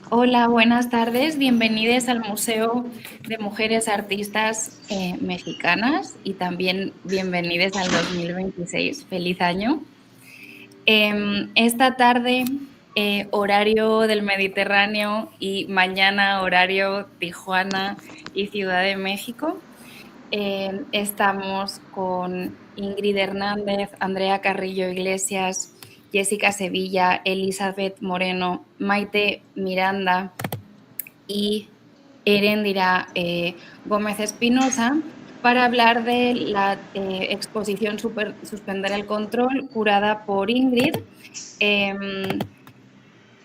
Hola, buenas tardes. Bienvenidos al Museo de Mujeres Artistas Mexicanas y también bienvenidos al 2026. Feliz año. Esta tarde, horario del Mediterráneo y mañana horario Tijuana y Ciudad de México. Estamos con Ingrid Hernández, Andrea Carrillo Iglesias, Jessica Sevilla, Elizabeth Moreno, Maite Miranda y Eréndira Gómez Espinosa para hablar de la exposición Suspender el Control, curada por Ingrid.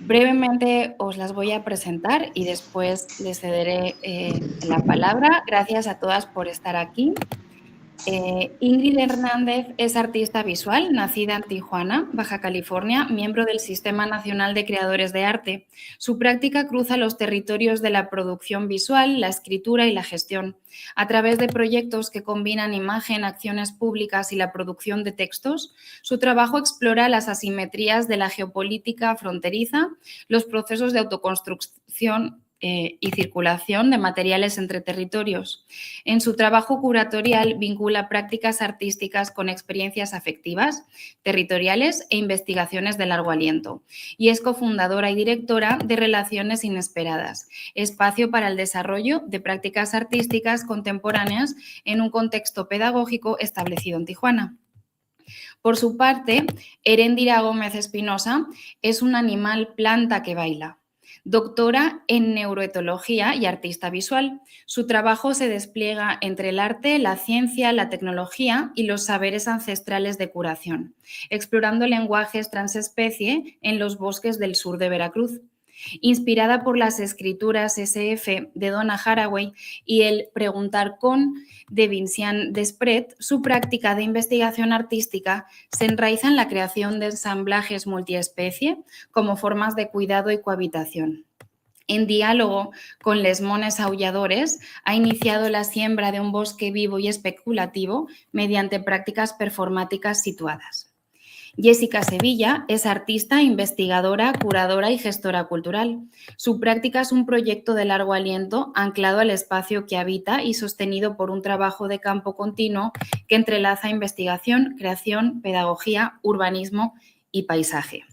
Brevemente os las voy a presentar y después les cederé la palabra. Gracias a todas por estar aquí. Ingrid Hernández es artista visual, nacida en Tijuana, Baja California, miembro del Sistema Nacional de Creadores de Arte. Su práctica cruza los territorios de la producción visual, la escritura y la gestión. A través de proyectos que combinan imagen, acciones públicas y la producción de textos, su trabajo explora las asimetrías de la geopolítica fronteriza, los procesos de autoconstrucción y circulación de materiales entre territorios. En su trabajo curatorial vincula prácticas artísticas con experiencias afectivas, territoriales e investigaciones de largo aliento, y es cofundadora y directora de Relaciones Inesperadas, espacio para el desarrollo de prácticas artísticas contemporáneas en un contexto pedagógico establecido en Tijuana. Por su parte, Eréndira Gómez Espinosa es un animal planta que baila. Doctora en neuroetología y artista visual, su trabajo se despliega entre el arte, la ciencia, la tecnología y los saberes ancestrales de curación, explorando lenguajes transespecie en los bosques del sur de Veracruz. Inspirada por las escrituras SF de Donna Haraway y el Preguntar con de Vincian Desprez, su práctica de investigación artística se enraiza en la creación de ensamblajes multiespecie como formas de cuidado y cohabitación. En diálogo con les mones aulladores, ha iniciado la siembra de un bosque vivo y especulativo mediante prácticas performáticas situadas. Jessica Sevilla es artista, investigadora, curadora y gestora cultural. Su práctica es un proyecto de largo aliento anclado al espacio que habita y sostenido por un trabajo de campo continuo que entrelaza investigación, creación, pedagogía, urbanismo y paisaje.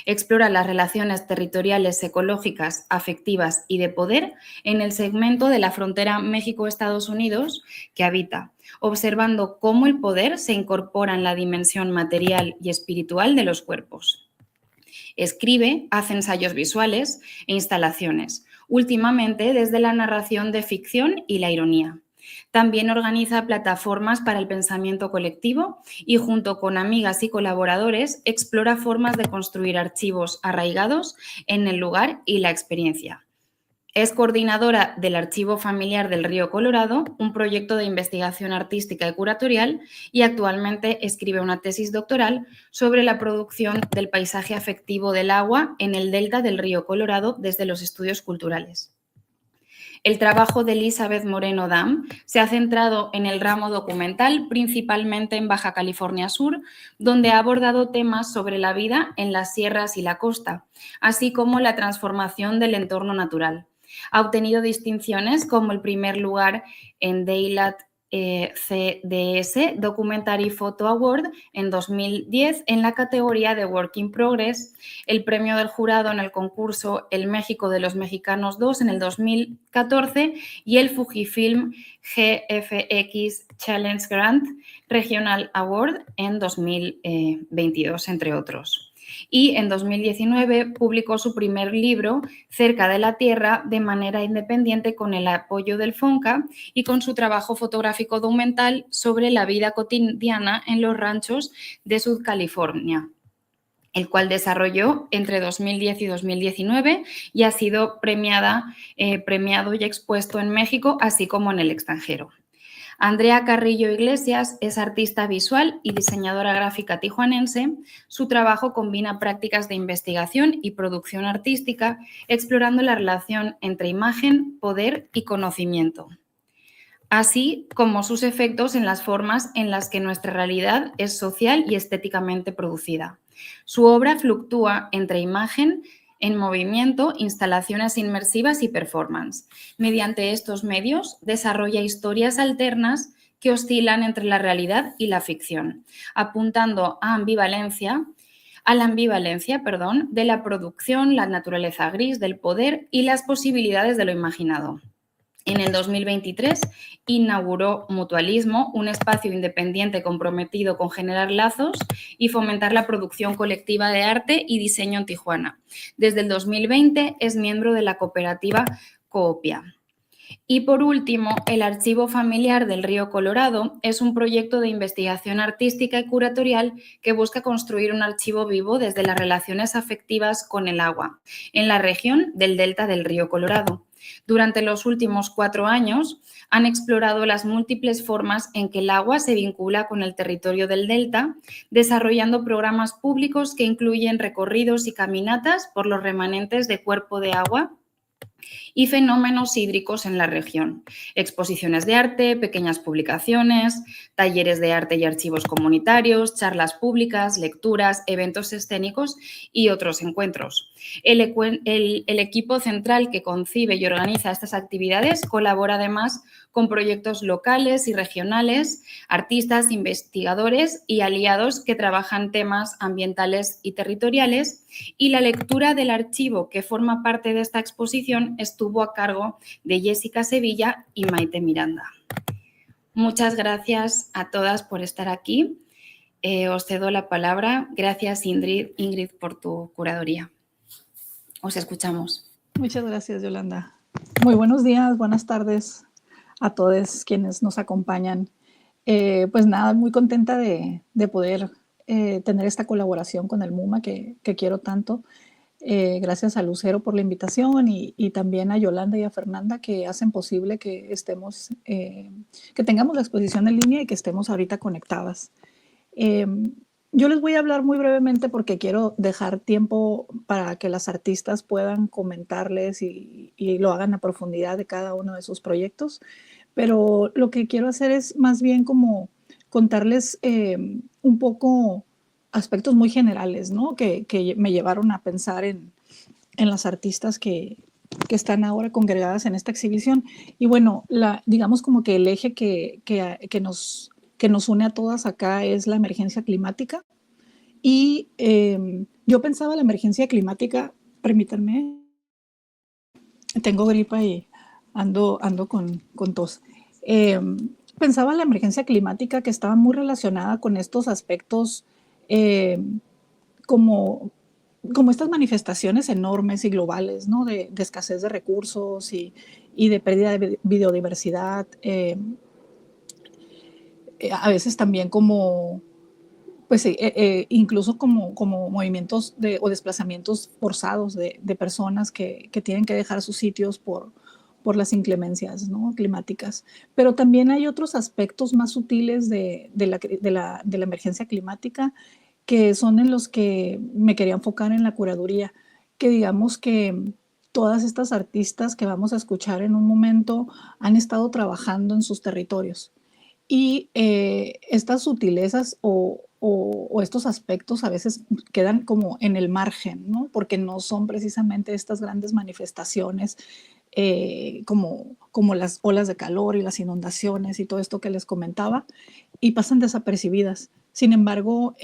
Explora las relaciones territoriales, ecológicas, afectivas y de poder en el segmento de la frontera México-Estados Unidos que habita, observando cómo el poder se incorpora en la dimensión material y espiritual de los cuerpos. Escribe, hace ensayos visuales e instalaciones, últimamente desde la narración de ficción y la ironía. También organiza plataformas para el pensamiento colectivo y junto con amigas y colaboradores explora formas de construir archivos arraigados en el lugar y la experiencia. Es coordinadora del Archivo Familiar del Río Colorado, un proyecto de investigación artística y curatorial, y actualmente escribe una tesis doctoral sobre la producción del paisaje afectivo del agua en el delta del Río Colorado desde los estudios culturales. El trabajo de Elizabeth Moreno Dam se ha centrado en el ramo documental, principalmente en Baja California Sur, donde ha abordado temas sobre la vida en las sierras y la costa, así como la transformación del entorno natural. Ha obtenido distinciones como el primer lugar en Daylight CDS Documentary Photo Award en 2010 en la categoría de Work in Progress, el premio del jurado en el concurso El México de los Mexicanos 2 en el 2014 y el Fujifilm GFX Challenge Grant Regional Award en 2022, entre otros. Y en 2019 publicó su primer libro, Cerca de la Tierra, de manera independiente con el apoyo del FONCA y con su trabajo fotográfico documental sobre la vida cotidiana en los ranchos de Sud California, el cual desarrolló entre 2010 y 2019 y ha sido premiado y expuesto en México, así como en el extranjero. Andrea Carrillo Iglesias es artista visual y diseñadora gráfica tijuanense. Su trabajo combina prácticas de investigación y producción artística, explorando la relación entre imagen, poder y conocimiento, así como sus efectos en las formas en las que nuestra realidad es social y estéticamente producida. Su obra fluctúa entre imagen en movimiento, instalaciones inmersivas y performance. Mediante estos medios desarrolla historias alternas que oscilan entre la realidad y la ficción, apuntando a la ambivalencia, de la producción, la naturaleza gris del poder y las posibilidades de lo imaginado. En el 2023 inauguró Mutualismo, un espacio independiente comprometido con generar lazos y fomentar la producción colectiva de arte y diseño en Tijuana. Desde el 2020 es miembro de la cooperativa Coopia. Y por último, el Archivo Familiar del Río Colorado es un proyecto de investigación artística y curatorial que busca construir un archivo vivo desde las relaciones afectivas con el agua, en la región del delta del Río Colorado. Durante los últimos 4 años han explorado las múltiples formas en que el agua se vincula con el territorio del delta, desarrollando programas públicos que incluyen recorridos y caminatas por los remanentes de cuerpo de agua y fenómenos hídricos en la región, exposiciones de arte, pequeñas publicaciones, talleres de arte y archivos comunitarios, charlas públicas, lecturas, eventos escénicos y otros encuentros. El equipo central que concibe y organiza estas actividades colabora además con proyectos locales y regionales, artistas, investigadores y aliados que trabajan temas ambientales y territoriales, y la lectura del archivo que forma parte de esta exposición estuvo a cargo de Jessica Sevilla y Maite Miranda. Muchas gracias a todas por estar aquí. Os cedo la palabra. Gracias, Ingrid, por tu curaduría. Os escuchamos. Muchas gracias, Yolanda. Muy buenos días, buenas tardes a todos quienes nos acompañan. Pues nada, muy contenta de poder tener esta colaboración con el MUMA que quiero tanto. Gracias a Lucero por la invitación y también a Yolanda y a Fernanda que hacen posible que estemos, que tengamos la exposición en línea y que estemos ahorita conectadas. Yo les voy a hablar muy brevemente porque quiero dejar tiempo para que las artistas puedan comentarles y lo hagan a profundidad de cada uno de sus proyectos. Pero lo que quiero hacer es más bien como contarles un poco aspectos muy generales, ¿no? Que me llevaron a pensar en las artistas que están ahora congregadas en esta exhibición. Y bueno, digamos como que el eje que nos une a todas acá es la emergencia climática. Y yo pensaba la emergencia climática, permítanme, tengo gripa y ando con tos. Pensaba en la emergencia climática que estaba muy relacionada con estos aspectos como estas manifestaciones enormes y globales, ¿no? De escasez de recursos y de pérdida de biodiversidad. A veces también como pues incluso como movimientos o desplazamientos forzados de personas que tienen que dejar sus sitios por las inclemencias, ¿no? climáticas. Pero también hay otros aspectos más sutiles de la emergencia climática que son en los que me quería enfocar en la curaduría, que digamos que todas estas artistas que vamos a escuchar en un momento han estado trabajando en sus territorios. Y estas sutilezas o estos aspectos a veces quedan como en el margen, ¿no? Porque no son precisamente estas grandes manifestaciones como las olas de calor y las inundaciones y todo esto que les comentaba, y pasan desapercibidas. Sin embargo,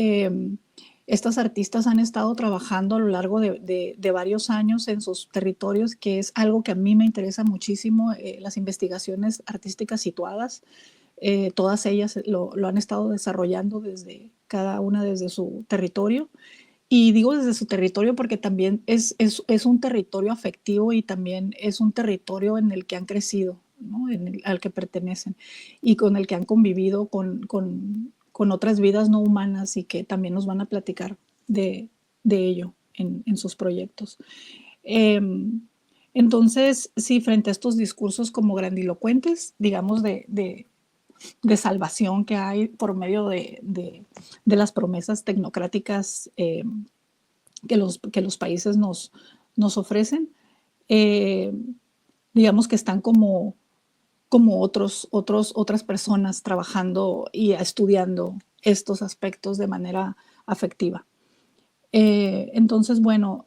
estas artistas han estado trabajando a lo largo de varios años en sus territorios, que es algo que a mí me interesa muchísimo, las investigaciones artísticas situadas. Todas ellas lo han estado desarrollando cada una desde su territorio. Y digo desde su territorio porque también es un territorio afectivo y también es un territorio en el que han crecido, ¿no? Al que pertenecen y con el que han convivido con otras vidas no humanas y que también nos van a platicar de ello en sus proyectos. Entonces, sí, frente a estos discursos como grandilocuentes, digamos, de salvación que hay por medio de las promesas tecnocráticas que los países nos ofrecen, digamos que están como otras personas trabajando y estudiando estos aspectos de manera afectiva. Entonces, bueno,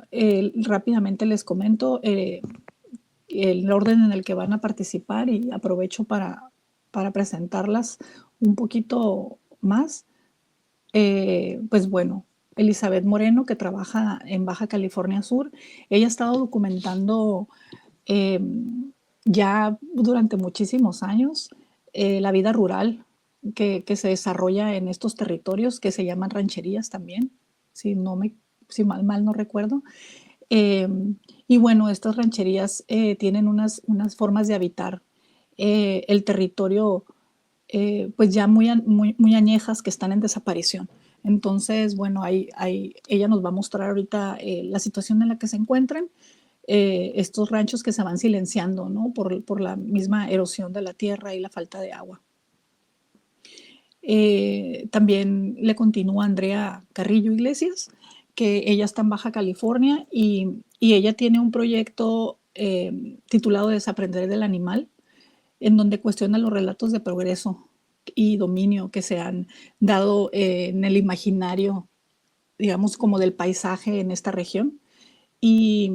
rápidamente les comento el orden en el que van a participar y aprovecho para presentarlas un poquito más. Pues bueno, Elizabeth Moreno, que trabaja en Baja California Sur, ella ha estado documentando eh, ya durante muchísimos años la vida rural que se desarrolla en estos territorios que se llaman rancherías también, si, no me, si mal no recuerdo. Eh, y bueno, estas rancherías tienen unas formas de habitar el territorio pues ya muy añejas que están en desaparición. Entonces, bueno, ella nos va a mostrar ahorita la situación en la que se encuentran, estos ranchos que se van silenciando, ¿no? Por la misma erosión de la tierra y la falta de agua. También le continúa Andrea Carrillo Iglesias, que ella está en Baja California y ella tiene un proyecto titulado Desaprender del Animal, en donde cuestiona los relatos de progreso y dominio que se han dado en el imaginario, digamos, como del paisaje en esta región. Y,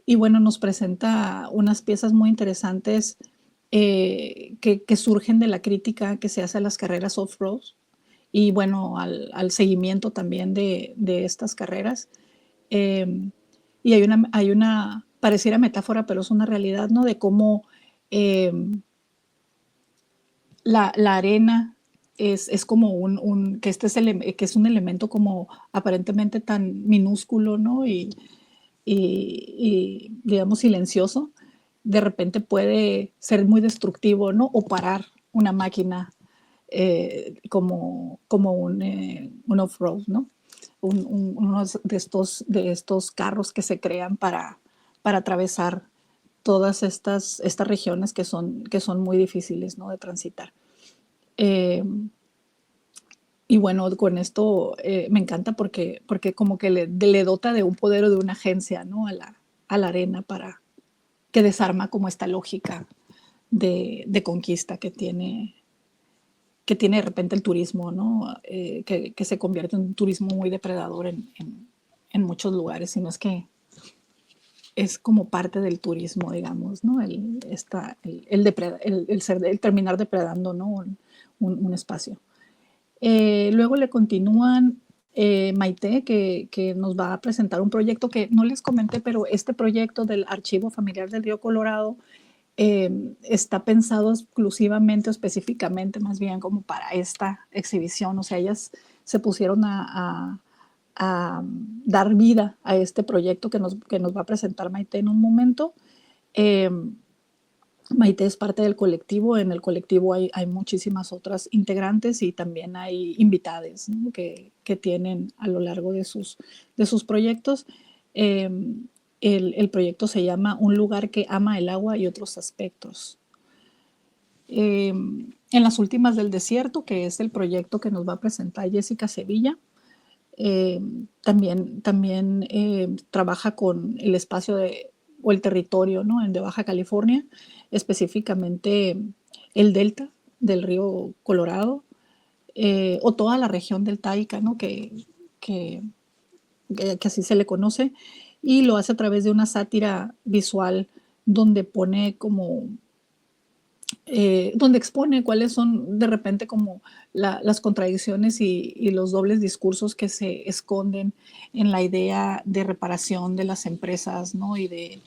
y bueno, nos presenta unas piezas muy interesantes que surgen de la crítica que se hace a las carreras off-road y bueno, al seguimiento también de estas carreras. Eh, y hay una, pareciera metáfora, pero es una realidad, ¿no? De cómo eh, la arena es como que, que es un elemento como aparentemente tan minúsculo, ¿no? Y, digamos silencioso, de repente puede ser muy destructivo, ¿no? O parar una máquina como un off-road, ¿no? Uno de estos carros que se crean para atravesar todas estas regiones que son muy difíciles, ¿no? De transitar. Eh, y bueno, con esto me encanta porque como que le dota de un poder o de una agencia, ¿no? A la arena para que desarma como esta lógica de conquista que tiene de repente el turismo, ¿no? Que se convierte en un turismo muy depredador en muchos lugares, sino es que es como parte del turismo, digamos, ¿no? El terminar depredando, ¿no? Un espacio. Luego le continúan Maite, que nos va a presentar un proyecto que no les comenté, pero este proyecto del Archivo Familiar del Río Colorado está pensado exclusivamente o específicamente más bien como para esta exhibición. O sea, ellas se pusieron a dar vida a este proyecto que nos va a presentar Maite en un momento. Eh, Maite es parte del colectivo. En el colectivo hay muchísimas otras integrantes y también hay invitades, ¿no? que tienen a lo largo de sus proyectos. Eh, el proyecto se llama Un lugar que ama el agua y otros aspectos. En las últimas del desierto, que es el proyecto que nos va a presentar Jessica Sevilla, también trabaja con el espacio o el territorio, ¿no? De Baja California, específicamente el delta del río Colorado, o toda la región del Taica, ¿no? Que, que así se le conoce, y lo hace a través de una sátira visual donde pone como donde expone cuáles son de repente como las contradicciones y los dobles discursos que se esconden en la idea de reparación de las empresas, ¿no? Y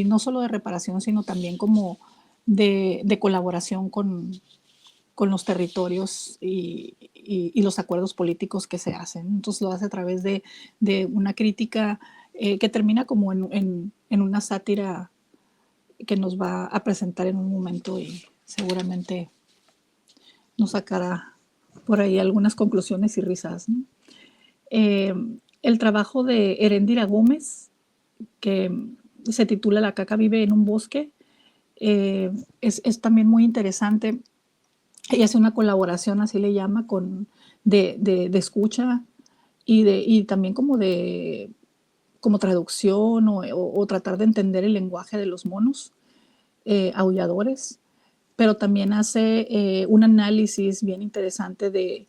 no solo de reparación, sino también como de colaboración con los territorios y los acuerdos políticos que se hacen. Entonces lo hace a través de una crítica que termina como en una sátira que nos va a presentar en un momento y seguramente nos sacará por ahí algunas conclusiones y risas, ¿no? Eh, el trabajo de Heréndira Gómez, que se titula La caca vive en un bosque, es también muy interesante. Ella hace una colaboración, así le llama, de escucha y también como traducción o tratar de entender el lenguaje de los monos aulladores, pero también hace un análisis bien interesante de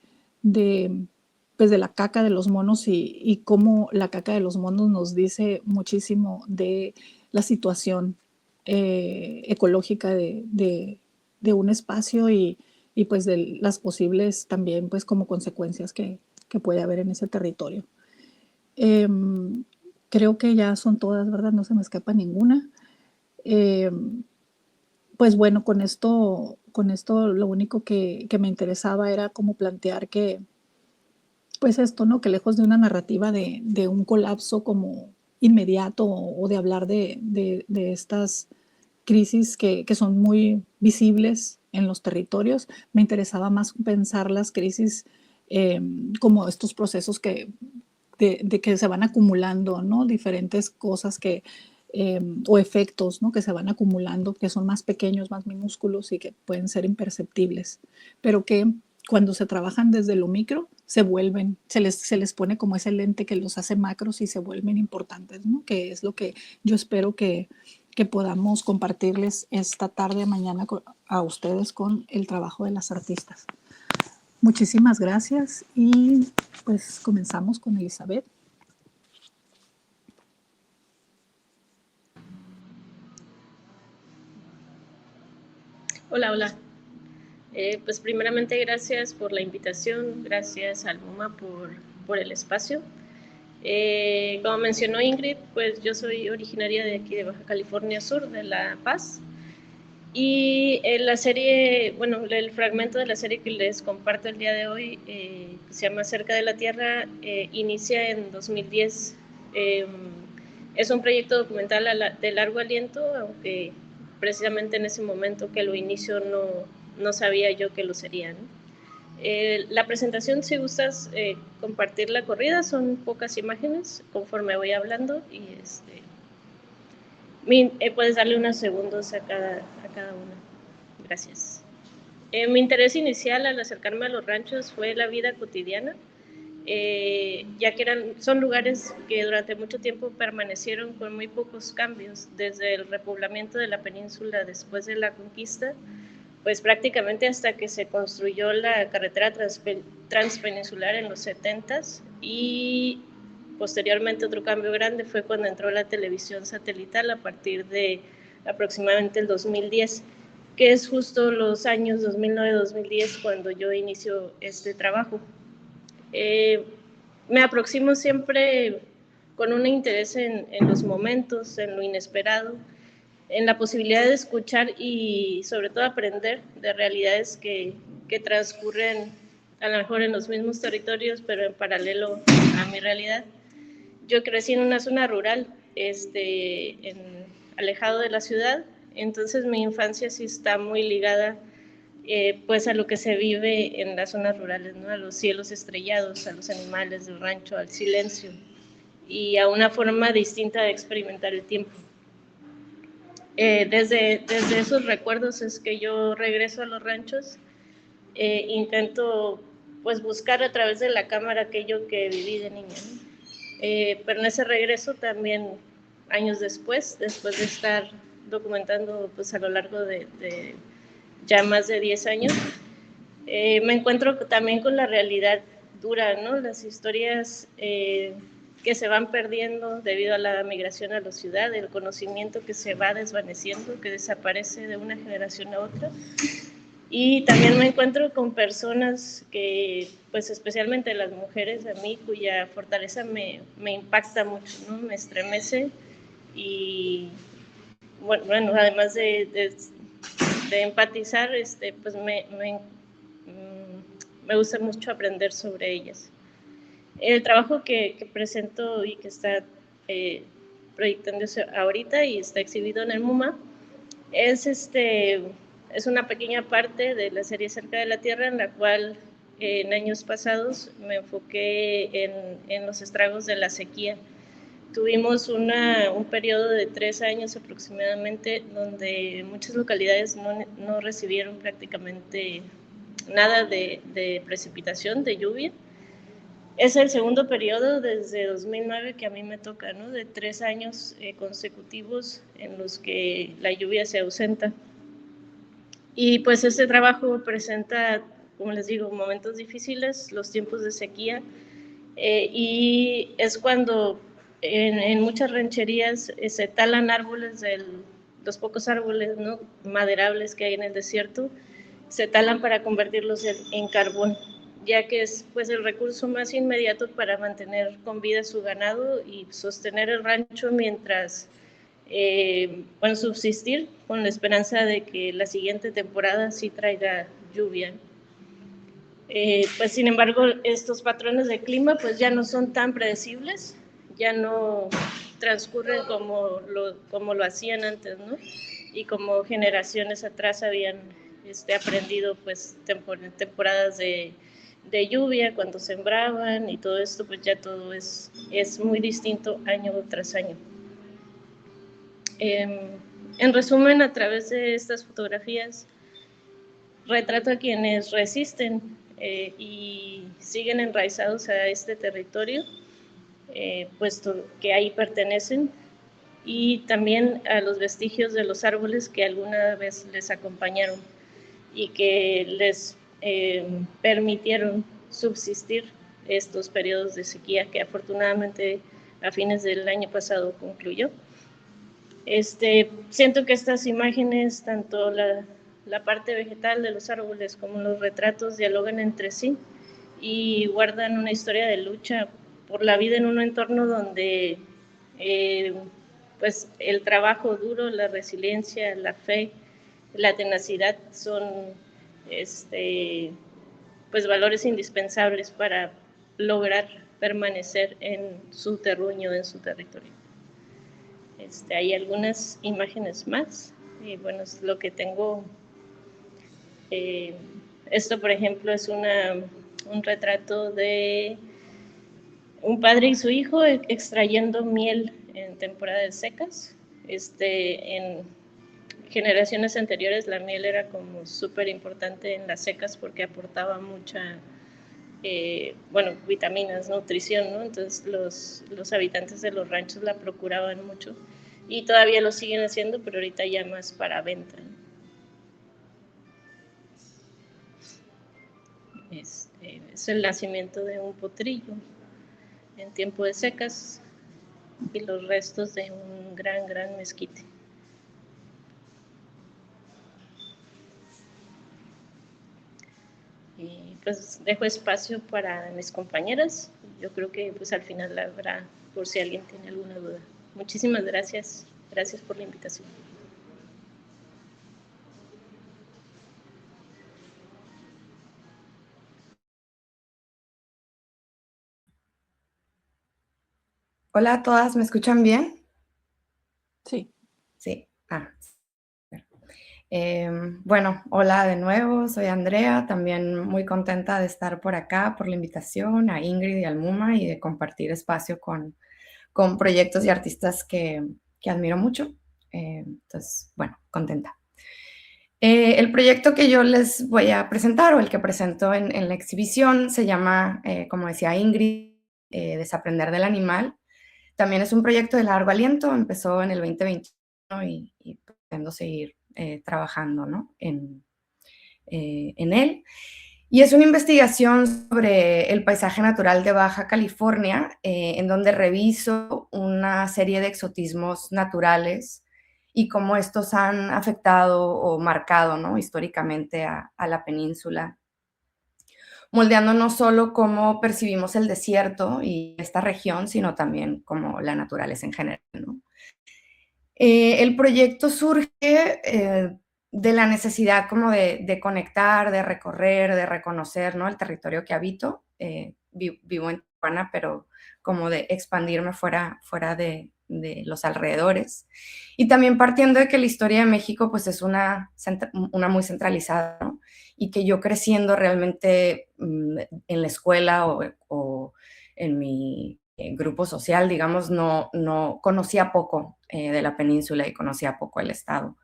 pues de la caca de los monos y cómo la caca de los monos nos dice muchísimo de la situación ecológica de un espacio y pues de las posibles también pues como consecuencias que puede haber en ese territorio. Creo que ya son todas, ¿verdad? No se me escapa ninguna. Pues bueno, con esto lo único que me interesaba era como plantear que, pues esto, ¿no? Que lejos de una narrativa de un colapso como inmediato o de hablar de estas crisis que son muy visibles en los territorios, me interesaba más pensar las crisis como estos procesos de que se van acumulando, ¿no? Diferentes cosas o efectos, ¿no? Que se van acumulando, que son más pequeños, más minúsculos y que pueden ser imperceptibles, pero que cuando se trabajan desde lo micro, se les pone como ese lente que los hace macros y se vuelven importantes, ¿no? Que es lo que yo espero que podamos compartirles esta tarde, mañana a ustedes con el trabajo de las artistas. Muchísimas gracias y pues comenzamos con Elizabeth. Hola, hola. Pues primeramente gracias por la invitación, gracias al MoMA por el espacio. Como mencionó Ingrid, pues yo soy originaria de aquí de Baja California Sur, de La Paz. Y la serie, bueno, el fragmento de la serie que les comparto el día de hoy, que se llama Cerca de la Tierra, inicia en 2010. Es un proyecto documental de largo aliento, aunque precisamente en ese momento que lo inicio no sabía yo que lo sería, ¿no? La presentación, si gustas compartir la corrida, son pocas imágenes conforme voy hablando y puedes darle unos segundos a cada una. Gracias. Mi interés inicial al acercarme a los ranchos fue la vida cotidiana, ya que son lugares que durante mucho tiempo permanecieron con muy pocos cambios, desde el repoblamiento de la península después de la conquista, pues prácticamente hasta que se construyó la carretera transpeninsular en los 70s y posteriormente otro cambio grande fue cuando entró la televisión satelital a partir de aproximadamente el 2010, que es justo los años 2009-2010 cuando yo inicio este trabajo. Me aproximo siempre con un interés en los momentos, en lo inesperado, en la posibilidad de escuchar y sobre todo aprender de realidades que transcurren a lo mejor en los mismos territorios, pero en paralelo a mi realidad. Yo crecí en una zona rural, alejado de la ciudad, entonces mi infancia sí está muy ligada pues a lo que se vive en las zonas rurales, ¿no? A los cielos estrellados, a los animales del rancho, al silencio y a una forma distinta de experimentar el tiempo. Desde esos recuerdos es que yo regreso a los ranchos, intento pues buscar a través de la cámara aquello que viví de niña, ¿no? Pero en ese regreso también, años después de estar documentando pues a lo largo de ya más de 10 años, me encuentro también con la realidad dura, ¿no? Las historias que se van perdiendo debido a la migración a la ciudad, el conocimiento que se va desvaneciendo, que desaparece de una generación a otra. Y también me encuentro con personas que, pues especialmente las mujeres, a mí, cuya fortaleza me impacta mucho, ¿no? Me estremece y, bueno además de empatizar, pues me gusta mucho aprender sobre ellas. El trabajo que presento y que está proyectándose ahorita y está exhibido en el MoMA es una pequeña parte de la serie Cerca de la Tierra, en la cual en años pasados me enfoqué en los estragos de la sequía. Tuvimos un periodo de 3 años aproximadamente donde muchas localidades no recibieron prácticamente nada de precipitación, de lluvia. Es el segundo periodo desde 2009 que a mí me toca, ¿no? De 3 años consecutivos en los que la lluvia se ausenta. Y pues trabajo presenta, como les digo, momentos difíciles, los tiempos de sequía, y es cuando en muchas rancherías se talan árboles, los pocos árboles, ¿no?, maderables que hay en el desierto, se talan para convertirlos en carbón, ya que es pues el recurso más inmediato para mantener con vida su ganado y sostener el rancho mientras bueno, subsistir con la esperanza de que la siguiente temporada sí traiga lluvia. Pues sin embargo, estos patrones de clima pues ya no son tan predecibles, ya no transcurren como lo hacían antes, ¿no? Y como generaciones atrás habían aprendido pues temporadas de lluvia, cuando sembraban y todo esto, pues ya todo es muy distinto año tras año. En resumen, a través de estas fotografías, retrato a quienes resisten y siguen enraizados a este territorio, puesto que ahí pertenecen, y también a los vestigios de los árboles que alguna vez les acompañaron y que les permitieron subsistir estos periodos de sequía que afortunadamente a fines del año pasado concluyó. Siento que estas imágenes, tanto la parte vegetal de los árboles como los retratos, dialogan entre sí y guardan una historia de lucha por la vida en un entorno donde pues el trabajo duro, la resiliencia, la fe, la tenacidad son pues valores indispensables para lograr permanecer en su terruño, en su territorio. Hay algunas imágenes más y bueno, es lo que tengo. Esto, por ejemplo, es un retrato de un padre y su hijo extrayendo miel en temporada de secas. En generaciones anteriores la miel era como súper importante en las secas porque aportaba mucha, bueno, vitaminas, nutrición, ¿no? Entonces los habitantes de los ranchos la procuraban mucho y todavía lo siguen haciendo, pero ahorita ya más para venta, ¿no? Es el nacimiento de un potrillo en tiempo de secas y los restos de un gran mezquite. Y pues dejo espacio para mis compañeras. Yo creo que pues al final habrá, por si alguien tiene alguna duda. Muchísimas gracias. Gracias por la invitación. Hola a todas, ¿me escuchan bien? Sí. Sí. Bueno, hola de nuevo, soy Andrea, también muy contenta de estar por acá, por la invitación a Ingrid y al MUMA y de compartir espacio con proyectos y artistas que admiro mucho. Entonces, bueno, contenta. El proyecto que yo les voy a presentar o el que presento en la exhibición se llama, como decía Ingrid, Desaprender del Animal. También es un proyecto de largo aliento, empezó en el 2021 y pretendo seguir trabajando, ¿no?, en él. Y es una investigación sobre el paisaje natural de Baja California, en donde reviso una serie de exotismos naturales y cómo estos han afectado o marcado, ¿no?, históricamente a la península, moldeando no solo cómo percibimos el desierto y esta región, sino también como la naturaleza en general, ¿no? El proyecto surge de la necesidad como de conectar, de recorrer, de reconocer, ¿no?, el territorio que habito. Vivo en Tijuana, pero como de expandirme fuera de los alrededores. Y también partiendo de que la historia de México pues es una muy centralizada, ¿no?, y que yo creciendo realmente en la escuela o en mi grupo social, digamos, no conocía poco de la península y conocía poco el estado.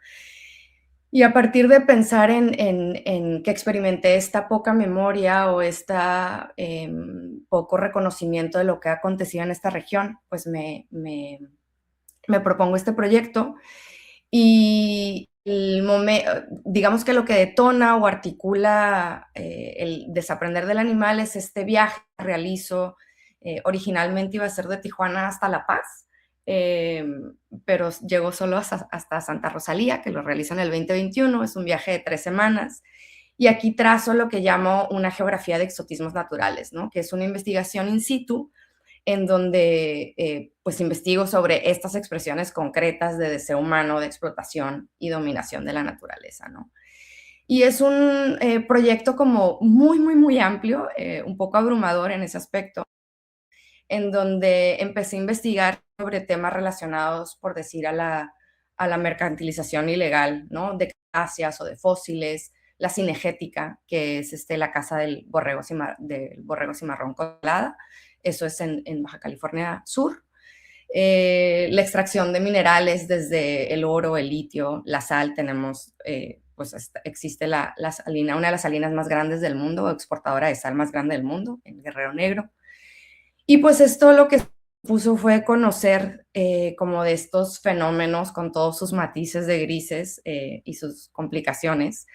Y a partir de pensar en que experimenté esta poca memoria o esta poco reconocimiento de lo que ha acontecido en esta región, pues me propongo este proyecto y digamos que lo que detona o articula el desaprender del animal es este viaje que realizo Originalmente iba a ser de Tijuana hasta La Paz, pero llegó solo hasta Santa Rosalía, que lo realizan el 2021. Es un viaje de 3 semanas. Y aquí trazo lo que llamo una geografía de exotismos naturales, ¿no? Que es una investigación in situ en donde pues investigo sobre estas expresiones concretas de deseo humano, de explotación y dominación de la naturaleza, ¿no? Y es un proyecto como muy, muy, muy amplio, un poco abrumador en ese aspecto, en donde empecé a investigar sobre temas relacionados, por decir, a la mercantilización ilegal, ¿no? De crustáceas o de fósiles, la cinegética, que es la caza del borrego cimarrón colada, eso es en Baja California Sur. La extracción de minerales desde el oro, el litio, la sal, tenemos, pues existe una de las salinas más grandes del mundo, exportadora de sal más grande del mundo, en Guerrero Negro. Y pues esto lo que puso fue conocer como de estos fenómenos con todos sus matices de grises y sus complicaciones,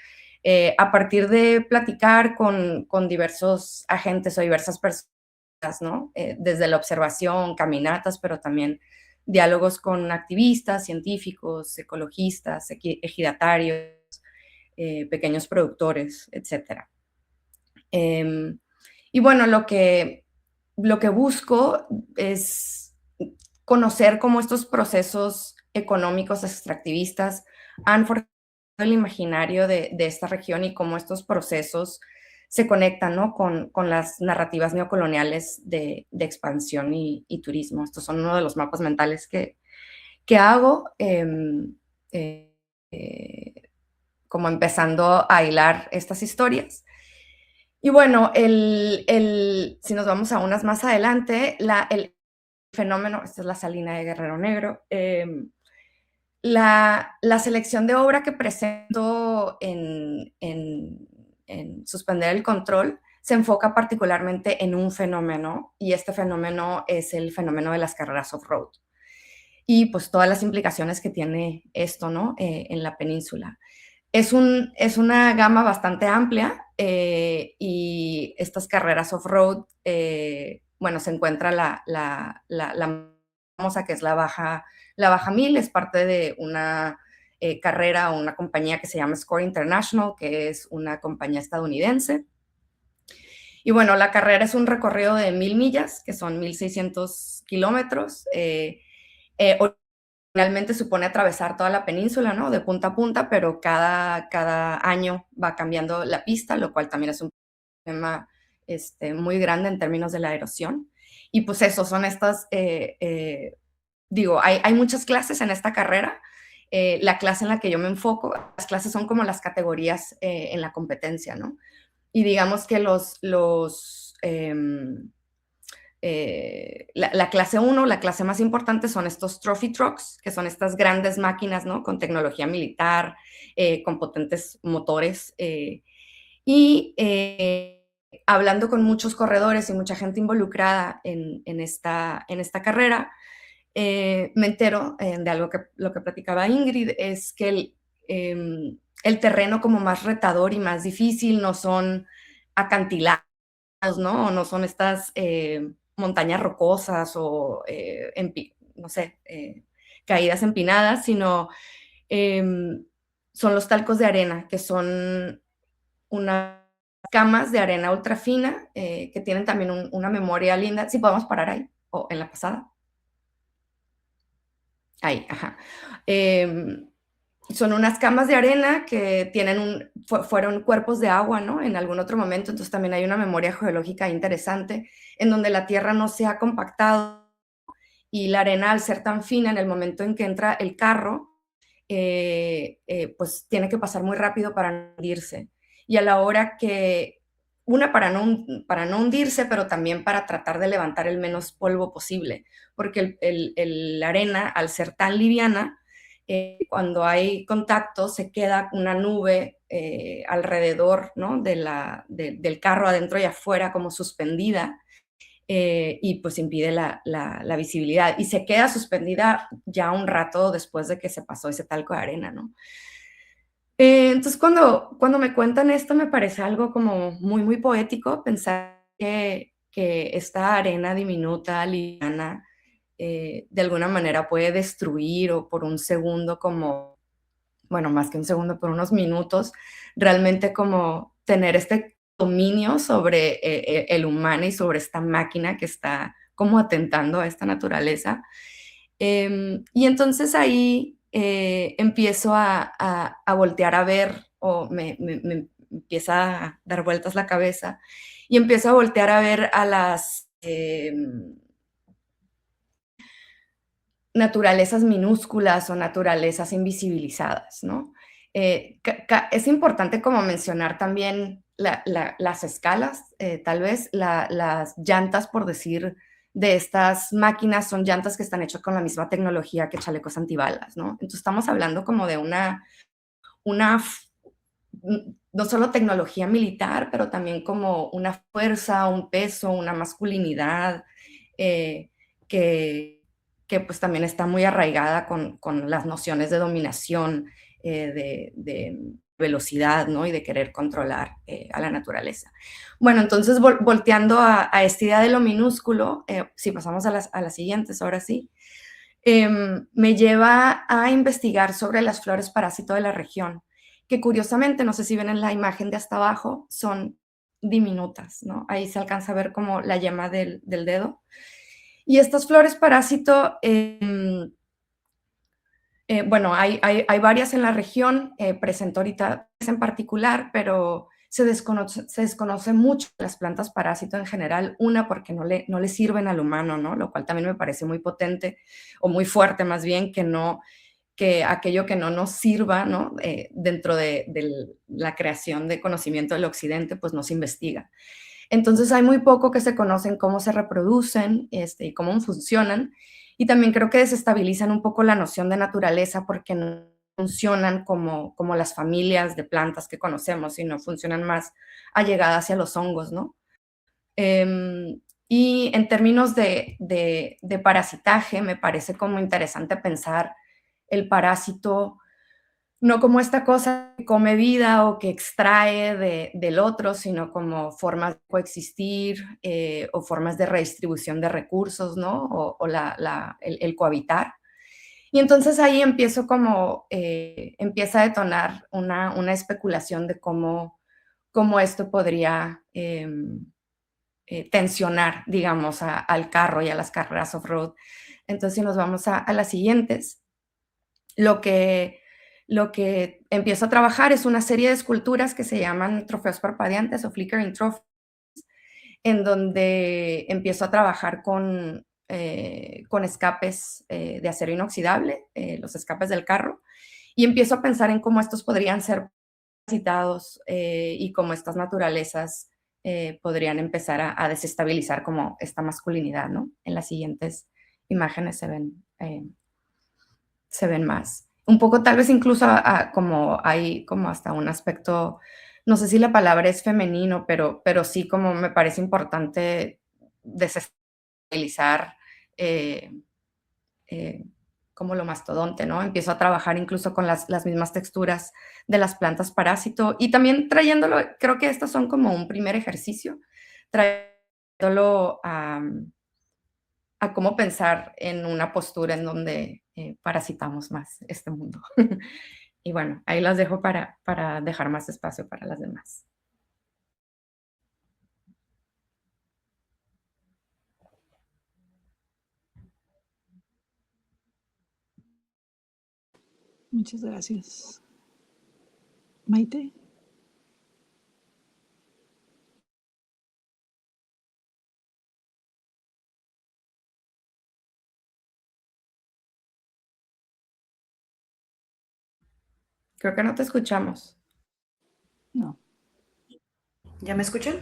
a partir de platicar con diversos agentes o diversas personas, ¿no? Desde la observación, caminatas, pero también diálogos con activistas, científicos, ecologistas, ejidatarios, pequeños productores, etc. Y bueno, lo que busco es conocer cómo estos procesos económicos extractivistas han forjado el imaginario de esta región y cómo estos procesos se conectan, ¿no? con las narrativas neocoloniales de expansión y turismo. Estos son uno de los mapas mentales que hago, como empezando a hilar estas historias. Y bueno, si nos vamos a unas más adelante, el fenómeno, esta es la salina de Guerrero Negro, la selección de obra que presento en Suspender el Control se enfoca particularmente en un fenómeno, y este fenómeno es el fenómeno de las carreras off-road. Y pues todas las implicaciones que tiene esto, ¿no? En la península. Es una gama bastante amplia, y estas carreras off-road, bueno, se encuentra la famosa, que es la Baja 1000, es parte de una carrera o una compañía que se llama Score International, que es una compañía estadounidense. Y bueno, la carrera es un recorrido de 1000 millas, que son 1600 kilómetros. Realmente supone atravesar toda la península, ¿no? De punta a punta, pero cada año va cambiando la pista, lo cual también es un problema muy grande en términos de la erosión. Y pues eso, son estas, digo, hay muchas clases en esta carrera. La clase en la que yo me enfoco, las clases son como las categorías en la competencia, ¿no? Y digamos que la clase 1, la clase más importante, son estos trophy trucks, que son estas grandes máquinas, ¿no? Con tecnología militar, con potentes motores. Hablando con muchos corredores y mucha gente involucrada en esta carrera, me entero de algo lo que platicaba Ingrid, es que el terreno como más retador y más difícil no son acantilados, ¿no? No son estas montañas rocosas o, no sé, caídas empinadas, sino son los talcos de arena, que son unas camas de arena ultra fina, que tienen también una memoria linda. Sí, podemos parar ahí, o en la pasada. Ahí, ajá. Son unas camas de arena que fueron cuerpos de agua, ¿no? En algún otro momento, entonces también hay una memoria geológica interesante en donde la tierra no se ha compactado y la arena, al ser tan fina, en el momento en que entra el carro, pues tiene que pasar muy rápido para no hundirse. Y a la hora que, para no hundirse, pero también para tratar de levantar el menos polvo posible, porque la arena, al ser tan liviana, cuando hay contacto se queda una nube alrededor, ¿no? del carro, adentro y afuera, como suspendida, y pues impide la visibilidad. Y se queda suspendida ya un rato después de que se pasó ese talco de arena, ¿no? Entonces, cuando me cuentan esto, me parece algo como muy, muy poético, pensar que que esta arena diminuta, liviana, de alguna manera puede destruir o por un segundo como, bueno, más que un segundo, por unos minutos, realmente como tener este dominio sobre el humano y sobre esta máquina que está como atentando a esta naturaleza. Y entonces ahí empiezo a voltear a ver, o me empieza a dar vueltas la cabeza, y empiezo a voltear a ver a las naturalezas minúsculas o naturalezas invisibilizadas, ¿no? Es importante como mencionar también las escalas, tal vez las llantas, por decir, de estas máquinas son llantas que están hechas con la misma tecnología que chalecos antibalas, ¿no? Entonces estamos hablando como de una no solo tecnología militar, pero también como una fuerza, un peso, una masculinidad eh, que, que pues también está muy arraigada con las nociones de dominación, de velocidad, ¿no? Y de querer controlar a la naturaleza. Bueno, entonces volteando a esta idea de lo minúsculo, si pasamos a las siguientes, ahora sí, me lleva a investigar sobre las flores parásito de la región, que curiosamente, no sé si ven en la imagen de hasta abajo, son diminutas, ¿no? Ahí se alcanza a ver como la yema del dedo. Y estas flores parásito, bueno, hay varias en la región, presento ahorita en particular, pero se desconoce mucho las plantas parásito en general, una porque no le sirven al humano, ¿no? Lo cual también me parece muy potente, o muy fuerte más bien, que aquello que no nos sirva, ¿no? Dentro de la creación de conocimiento del occidente, pues no se investiga. Entonces hay muy poco que se conoce en cómo se reproducen y cómo funcionan. Y también creo que desestabilizan un poco la noción de naturaleza porque no funcionan como las familias de plantas que conocemos, sino funcionan más allegadas hacia los hongos, ¿no? Y en términos de parasitaje, me parece como interesante pensar el parásito no como esta cosa que come vida o que extrae del otro, sino como formas de coexistir o formas de redistribución de recursos, ¿no? O el cohabitar. Y entonces ahí empieza a detonar una especulación de cómo esto podría tensionar, digamos, al carro y a las carreras off-road. Entonces, si nos vamos a las siguientes, lo que empiezo a trabajar es una serie de esculturas que se llaman trofeos parpadeantes o flickering trophies, en donde empiezo a trabajar con escapes de acero inoxidable, los escapes del carro, y empiezo a pensar en cómo estos podrían ser citados y cómo estas naturalezas podrían empezar a desestabilizar como esta masculinidad, ¿no? En las siguientes imágenes se ven más. Un poco tal vez incluso como hay como hasta un aspecto, no sé si la palabra es femenino, pero sí como me parece importante desestabilizar como lo mastodonte, ¿no? Empiezo a trabajar incluso con las mismas texturas de las plantas parásito y también trayéndolo, creo que estos son como un primer ejercicio, trayéndolo a cómo pensar en una postura en donde parasitamos más este mundo. Y bueno, ahí las dejo para dejar más espacio para las demás. Muchas gracias. Maite. Creo que no te escuchamos. No. ¿Ya me escuchan?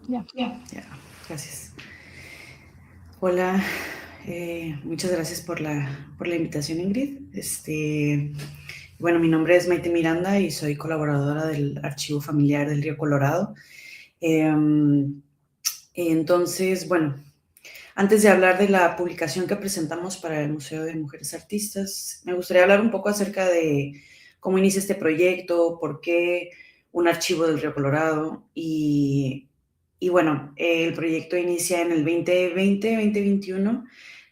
Ya. Ya, gracias. Hola, muchas gracias por la invitación, Ingrid. Bueno, mi nombre es Maite Miranda y soy colaboradora del Archivo Familiar del Río Colorado. Entonces, bueno, antes de hablar de la publicación que presentamos para el Museo de Mujeres Artistas, me gustaría hablar un poco acerca de cómo inicia este proyecto, por qué un archivo del Río Colorado y Y bueno, el proyecto inicia en el 2020-2021,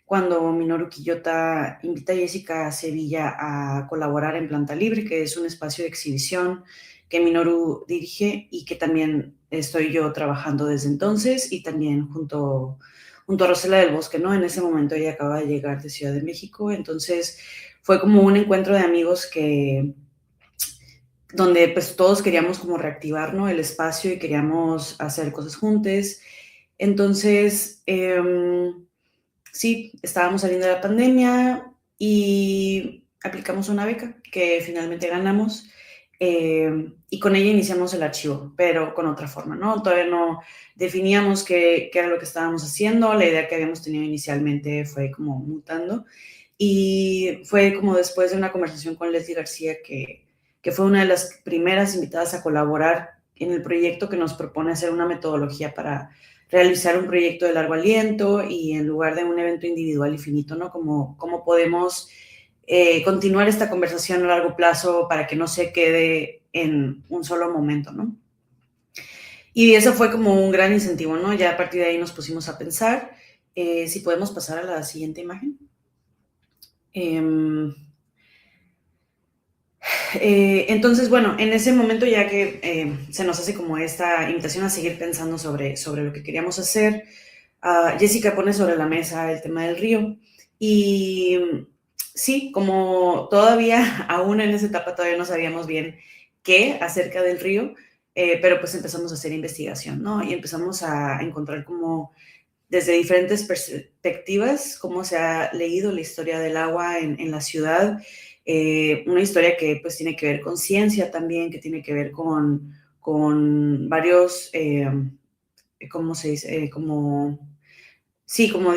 cuando Minoru Quillota invita a Jessica Sevilla a colaborar en Planta Libre, que es un espacio de exhibición que Minoru dirige y que también estoy yo trabajando desde entonces, y también junto a Rosela del Bosque, ¿no? En ese momento ella acaba de llegar de Ciudad de México, entonces fue como un encuentro de amigos donde pues todos queríamos como reactivar, ¿no?, el espacio y queríamos hacer cosas juntos. Entonces, sí, estábamos saliendo de la pandemia y aplicamos una beca que finalmente ganamos, y con ella iniciamos el archivo, pero con otra forma, ¿no? Todavía no definíamos qué era lo que estábamos haciendo. La idea que habíamos tenido inicialmente fue como mutando, y fue como después de una conversación con Leslie García, que fue una de las primeras invitadas a colaborar en el proyecto, que nos propone hacer una metodología para realizar un proyecto de largo aliento y en lugar de un evento individual y finito, ¿no? Cómo podemos continuar esta conversación a largo plazo para que no se quede en un solo momento, ¿no? Y eso fue como un gran incentivo, ¿no? Ya a partir de ahí nos pusimos a pensar. Si podemos pasar a la siguiente imagen. Entonces, bueno, en ese momento, ya que se nos hace como esta invitación a seguir pensando sobre lo que queríamos hacer, Jessica pone sobre la mesa el tema del río. Y sí, como todavía, aún en esa etapa, todavía no sabíamos bien qué acerca del río, pero pues empezamos a hacer investigación, ¿no? Y empezamos a encontrar como desde diferentes perspectivas cómo se ha leído la historia del agua en la ciudad. Una historia que pues tiene que ver con ciencia también, que tiene que ver con varios, ¿cómo se dice? Como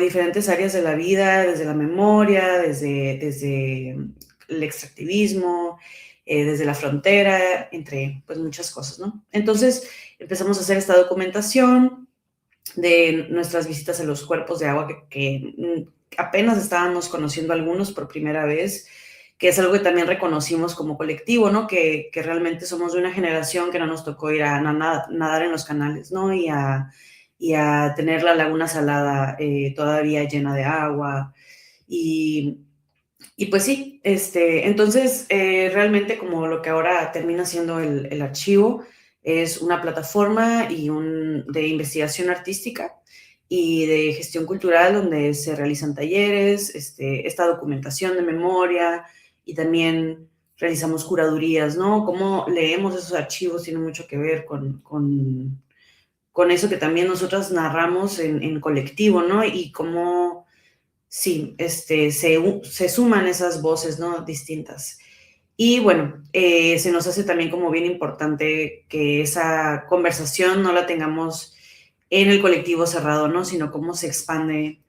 diferentes áreas de la vida, desde la memoria, desde el extractivismo, desde la frontera, entre pues muchas cosas, ¿no? Entonces empezamos a hacer esta documentación de nuestras visitas a los cuerpos de agua que apenas estábamos conociendo algunos por primera vez, que es algo que también reconocimos como colectivo, ¿no? Que realmente somos de una generación que no nos tocó ir a nadar en los canales, ¿no? Y a tener la laguna salada todavía llena de agua. Y pues sí, entonces realmente como lo que ahora termina siendo el archivo es una plataforma de investigación artística y de gestión cultural, donde se realizan talleres, esta documentación de memoria, y también realizamos curadurías, ¿no? Cómo leemos esos archivos tiene mucho que ver con eso que también nosotras narramos en colectivo, ¿no? Y cómo, sí, se suman esas voces, ¿no?, distintas. Y bueno, se nos hace también como bien importante que esa conversación no la tengamos en el colectivo cerrado, ¿no?, sino cómo se expande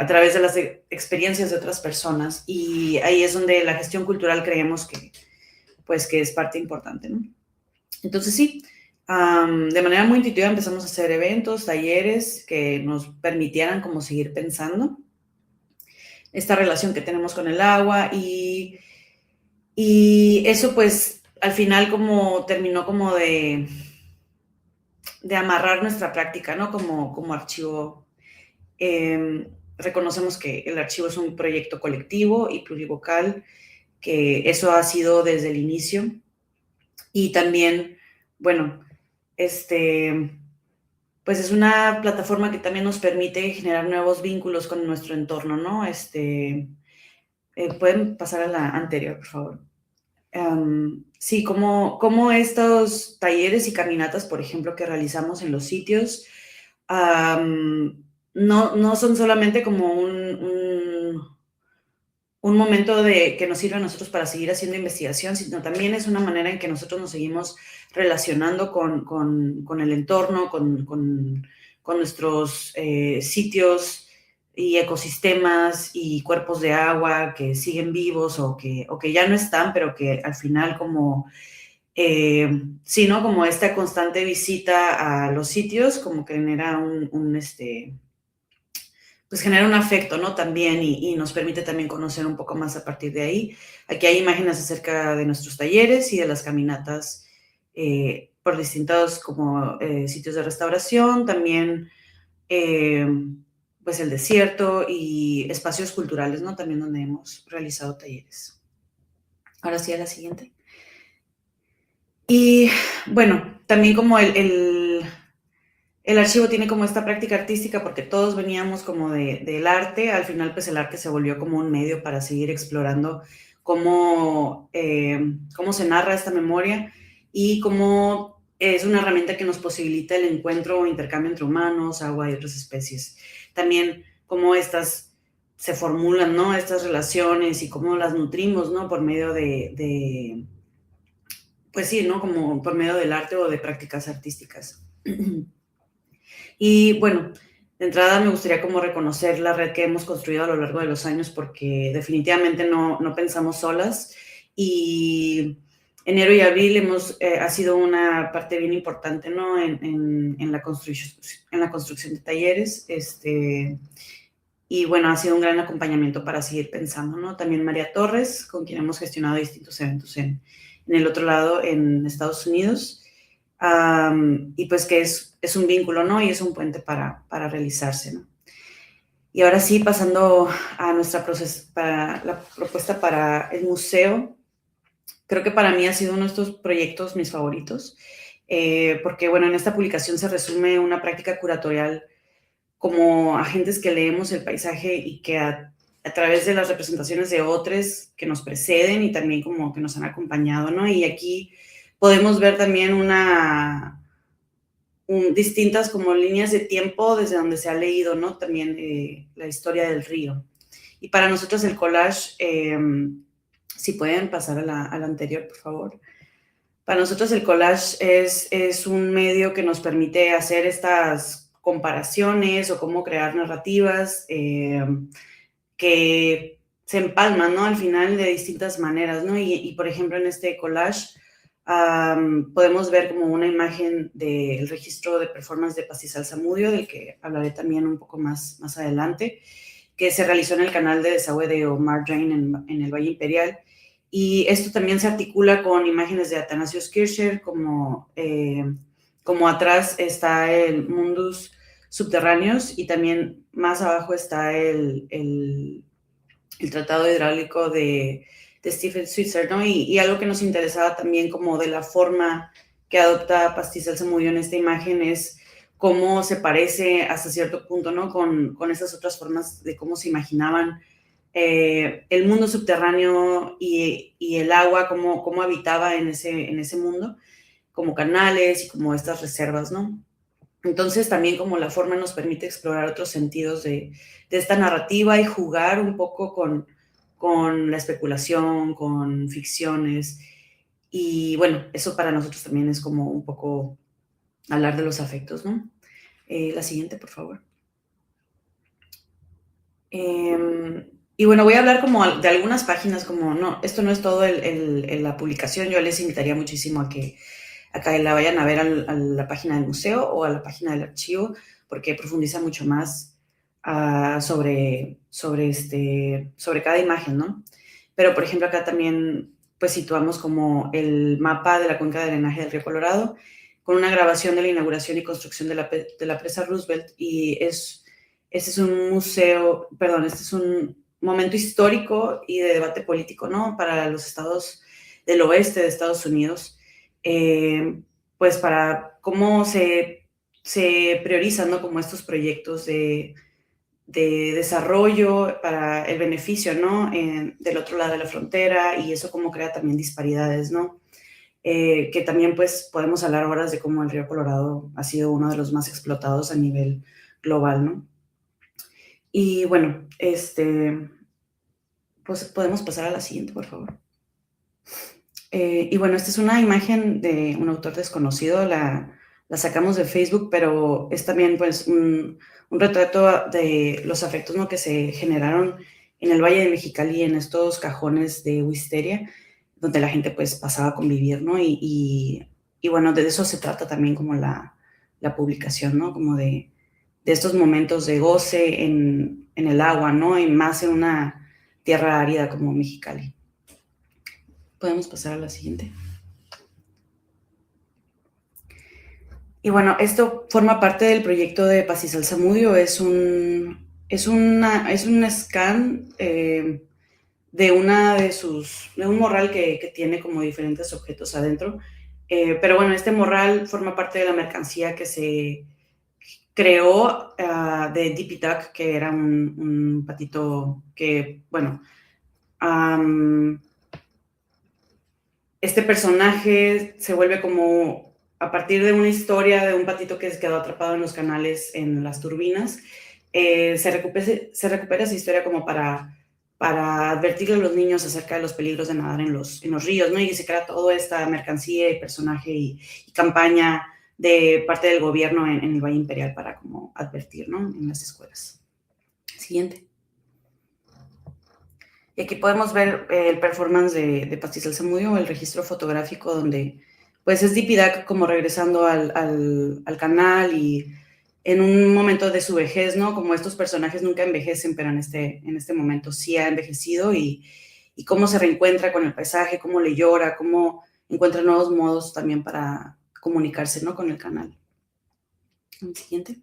a través de las experiencias de otras personas. Y ahí es donde la gestión cultural creemos que es parte importante, ¿no? Entonces sí, de manera muy intuitiva empezamos a hacer eventos, talleres que nos permitieran como seguir pensando esta relación que tenemos con el agua, y eso pues al final como terminó como de amarrar nuestra práctica, ¿no? Como archivo. Reconocemos que el archivo es un proyecto colectivo y plurivocal, que eso ha sido desde el inicio. Y también, bueno, pues es una plataforma que también nos permite generar nuevos vínculos con nuestro entorno, ¿no? Pueden pasar a la anterior, por favor. Sí, como estos talleres y caminatas, por ejemplo, que realizamos en los sitios, no son solamente como un momento que nos sirve a nosotros para seguir haciendo investigación, sino también es una manera en que nosotros nos seguimos relacionando con el entorno, con nuestros sitios y ecosistemas y cuerpos de agua que siguen vivos o que ya no están, pero que al final como, sí, ¿no? Como esta constante visita a los sitios como que genera pues genera un afecto, ¿no? También, y nos permite también conocer un poco más a partir de ahí. Aquí hay imágenes acerca de nuestros talleres y de las caminatas por distintos como sitios de restauración, también pues el desierto y espacios culturales, ¿no? También donde hemos realizado talleres. Ahora sí, a la siguiente. Y bueno, también como el archivo tiene como esta práctica artística porque todos veníamos como del arte, al final pues el arte se volvió como un medio para seguir explorando cómo se narra esta memoria y cómo es una herramienta que nos posibilita el encuentro o intercambio entre humanos, agua y otras especies. También cómo estas se formulan, ¿no? Estas relaciones y cómo las nutrimos, ¿no? Por medio pues sí, ¿no? Como por medio del arte o de prácticas artísticas. Y bueno, de entrada me gustaría como reconocer la red que hemos construido a lo largo de los años porque definitivamente no pensamos solas y enero y abril ha sido una parte bien importante, ¿no? En la construcción de talleres, y bueno, ha sido un gran acompañamiento para seguir pensando, ¿no? También María Torres, con quien hemos gestionado distintos eventos en el otro lado, en Estados Unidos. Y pues que es un vínculo, ¿no? Y es un puente para realizarse, ¿no? Y ahora sí, pasando a la propuesta para el museo, creo que para mí ha sido uno de estos proyectos mis favoritos, porque, bueno, en esta publicación se resume una práctica curatorial como agentes que leemos el paisaje y que a través de las representaciones de otros que nos preceden y también como que nos han acompañado, ¿no? Y aquí podemos ver también distintas como líneas de tiempo desde donde se ha leído, ¿no? También la historia del río. Y para nosotros el collage, si pueden pasar a la anterior, por favor. Para nosotros el collage es un medio que nos permite hacer estas comparaciones o cómo crear narrativas que se empalman, ¿no? Al final de distintas maneras, ¿no? Y por ejemplo, en este collage podemos ver como una imagen del registro de performance de Pastizal Zamudio, del que hablaré también un poco más adelante, que se realizó en el canal de desagüe de Omar Drain en el Valle Imperial. Y esto también se articula con imágenes de Athanasius Kircher, como atrás está el Mundus Subterráneos y también más abajo está el tratado hidráulico de Stephen Switzer, ¿no? Y algo que nos interesaba también como de la forma que adopta Pastizal Zamudio en esta imagen es cómo se parece hasta cierto punto, ¿no? Con esas otras formas de cómo se imaginaban el mundo subterráneo y el agua, cómo habitaba en ese mundo, como canales y como estas reservas, ¿no? Entonces también como la forma nos permite explorar otros sentidos de esta narrativa y jugar un poco con la especulación, con ficciones. Y bueno, eso para nosotros también es como un poco hablar de los afectos, ¿no? La siguiente, por favor. Y bueno, voy a hablar como de algunas páginas, como no, esto no es todo la publicación, yo les invitaría muchísimo a que la vayan a ver a la página del museo o a la página del archivo, porque profundiza mucho más sobre cada imagen, ¿no? Pero, por ejemplo, acá también pues situamos como el mapa de la cuenca de drenaje del río Colorado, con una grabación de la inauguración y construcción de la presa Roosevelt, y este es un momento histórico y de debate político, ¿no? Para los estados del oeste de Estados Unidos, pues para cómo se priorizan, ¿no? Como estos proyectos de desarrollo para el beneficio, ¿no? Del otro lado de la frontera, y eso cómo crea también disparidades, ¿no? Que también pues podemos hablar horas de cómo el río Colorado ha sido uno de los más explotados a nivel global, ¿no? Y bueno, pues podemos pasar a la siguiente, por favor. Y bueno, esta es una imagen de un autor desconocido, la sacamos de Facebook, pero es también pues un retrato de los afectos, ¿no? Que se generaron en el Valle de Mexicali, en estos cajones de Wisteria, donde la gente pues pasaba a convivir, ¿no? Y bueno, de eso se trata también como la publicación, ¿no? Como de estos momentos de goce en el agua, ¿no? Y más en una tierra árida como Mexicali. Podemos pasar a la siguiente. Y bueno, esto forma parte del proyecto de Pastizal Zamudio. Es un scan de un morral que tiene como diferentes objetos adentro. Pero bueno, este morral forma parte de la mercancía que se creó de Dippy Duck, que era un patito que, bueno, este personaje se vuelve como a partir de una historia de un patito que se quedó atrapado en los canales, en las turbinas. Se recupera esa historia como para advertirle a los niños acerca de los peligros de nadar en los ríos, ¿no? Y se crea toda esta mercancía y personaje y campaña de parte del gobierno en el Valle Imperial para como advertir, ¿no? En las escuelas. Siguiente. Y aquí podemos ver el performance de Pastizal Zamudio, el registro fotográfico donde pues es Dippy Duck como regresando al canal y en un momento de su vejez, ¿no? Como estos personajes nunca envejecen, pero en este momento sí ha envejecido y cómo se reencuentra con el paisaje, cómo le llora, cómo encuentra nuevos modos también para comunicarse, ¿no? Con el canal. El siguiente.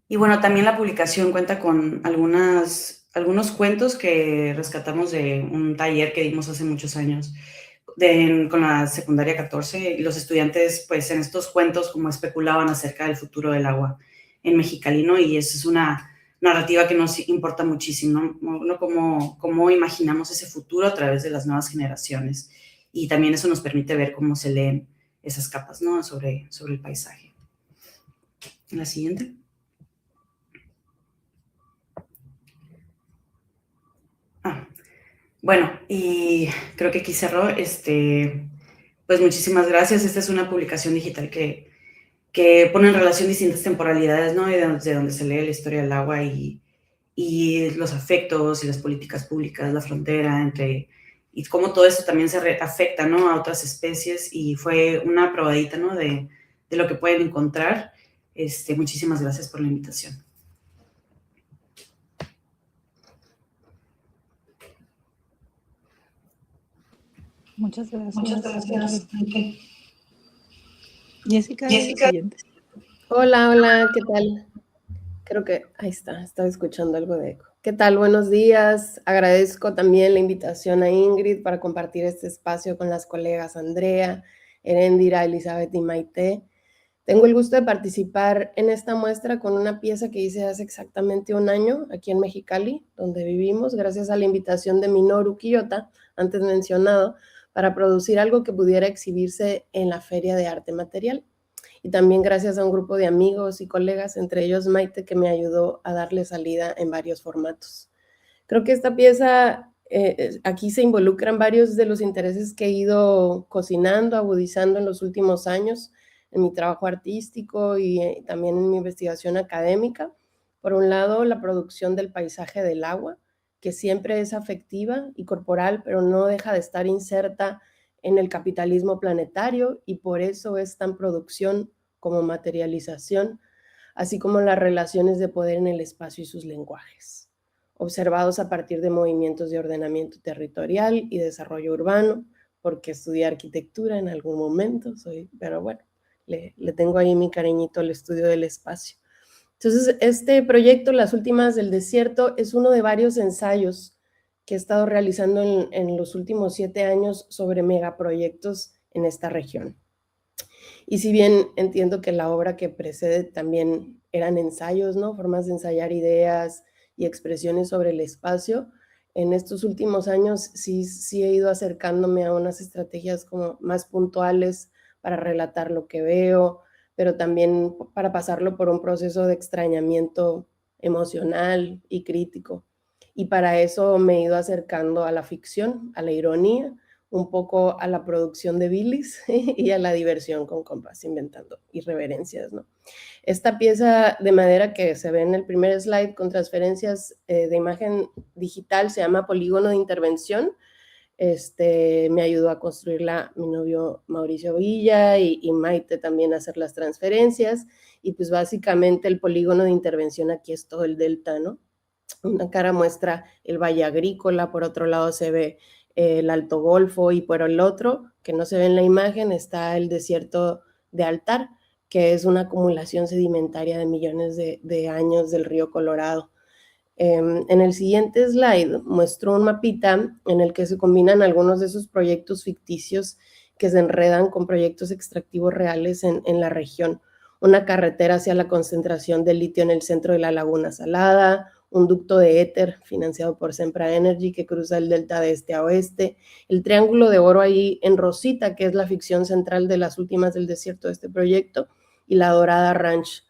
Y bueno, también la publicación cuenta con algunos cuentos que rescatamos de un taller que dimos hace muchos años con la secundaria 14. Y los estudiantes, pues en estos cuentos como especulaban acerca del futuro del agua en Mexicali, ¿no? Y esa es una narrativa que nos importa muchísimo, ¿no? Cómo imaginamos ese futuro a través de las nuevas generaciones. Y también eso nos permite ver cómo se leen esas capas, ¿no? Sobre el paisaje. La siguiente. Bueno, y creo que aquí cerró. Pues muchísimas gracias. Esta es una publicación digital que pone en relación distintas temporalidades, ¿no? De donde se lee la historia del agua y los afectos y las políticas públicas, la frontera y cómo todo eso también se afecta, ¿no? A otras especies, y fue una probadita, ¿no? De lo que pueden encontrar. Muchísimas gracias por la invitación. Muchas gracias. Muchas gracias. Jessica. Hola, ¿qué tal? Creo que ahí está, estaba escuchando algo de eco. ¿Qué tal? Buenos días. Agradezco también la invitación a Ingrid para compartir este espacio con las colegas Andrea, Erendira, Elizabeth y Maite. Tengo el gusto de participar en esta muestra con una pieza que hice hace exactamente un año aquí en Mexicali, donde vivimos, gracias a la invitación de Minoru Quillota, antes mencionado, para producir algo que pudiera exhibirse en la Feria de Arte Material. Y también gracias a un grupo de amigos y colegas, entre ellos Maite, que me ayudó a darle salida en varios formatos. Creo que esta pieza, aquí se involucran varios de los intereses que he ido cocinando, agudizando en los últimos años, en mi trabajo artístico y también en mi investigación académica. Por un lado, la producción del paisaje del agua, que siempre es afectiva y corporal, pero no deja de estar inserta en el capitalismo planetario, y por eso es tan producción como materialización, así como las relaciones de poder en el espacio y sus lenguajes, observados a partir de movimientos de ordenamiento territorial y desarrollo urbano, porque estudié arquitectura en algún momento, pero bueno, le tengo ahí mi cariñito al estudio del espacio. Entonces, este proyecto, Las Últimas del Desierto, es uno de varios ensayos que he estado realizando en los últimos 7 años sobre megaproyectos en esta región. Y si bien entiendo que la obra que precede también eran ensayos, ¿no? Formas de ensayar ideas y expresiones sobre el espacio, en estos últimos años sí he ido acercándome a unas estrategias como más puntuales para relatar lo que veo, pero también para pasarlo por un proceso de extrañamiento emocional y crítico. Y para eso me he ido acercando a la ficción, a la ironía, un poco a la producción de bilis y a la diversión con compas, inventando irreverencias, ¿no? Esta pieza de madera que se ve en el primer slide con transferencias de imagen digital se llama Polígono de Intervención. Me ayudó a construirla mi novio Mauricio Villa y Maite también a hacer las transferencias, y pues básicamente el polígono de intervención aquí es todo el delta, ¿no? Una cara muestra el Valle Agrícola, por otro lado se ve el Alto Golfo, y por el otro, que no se ve en la imagen, está el desierto de altar, que es una acumulación sedimentaria de millones de años del río Colorado. En el siguiente slide muestro un mapita en el que se combinan algunos de esos proyectos ficticios que se enredan con proyectos extractivos reales en la región. Una carretera hacia la concentración de litio en el centro de la Laguna Salada, un ducto de éter financiado por Sempra Energy que cruza el delta de este a oeste, el triángulo de oro ahí en rosita, que es la ficción central de las últimas del desierto de este proyecto, y la Dorada Ranch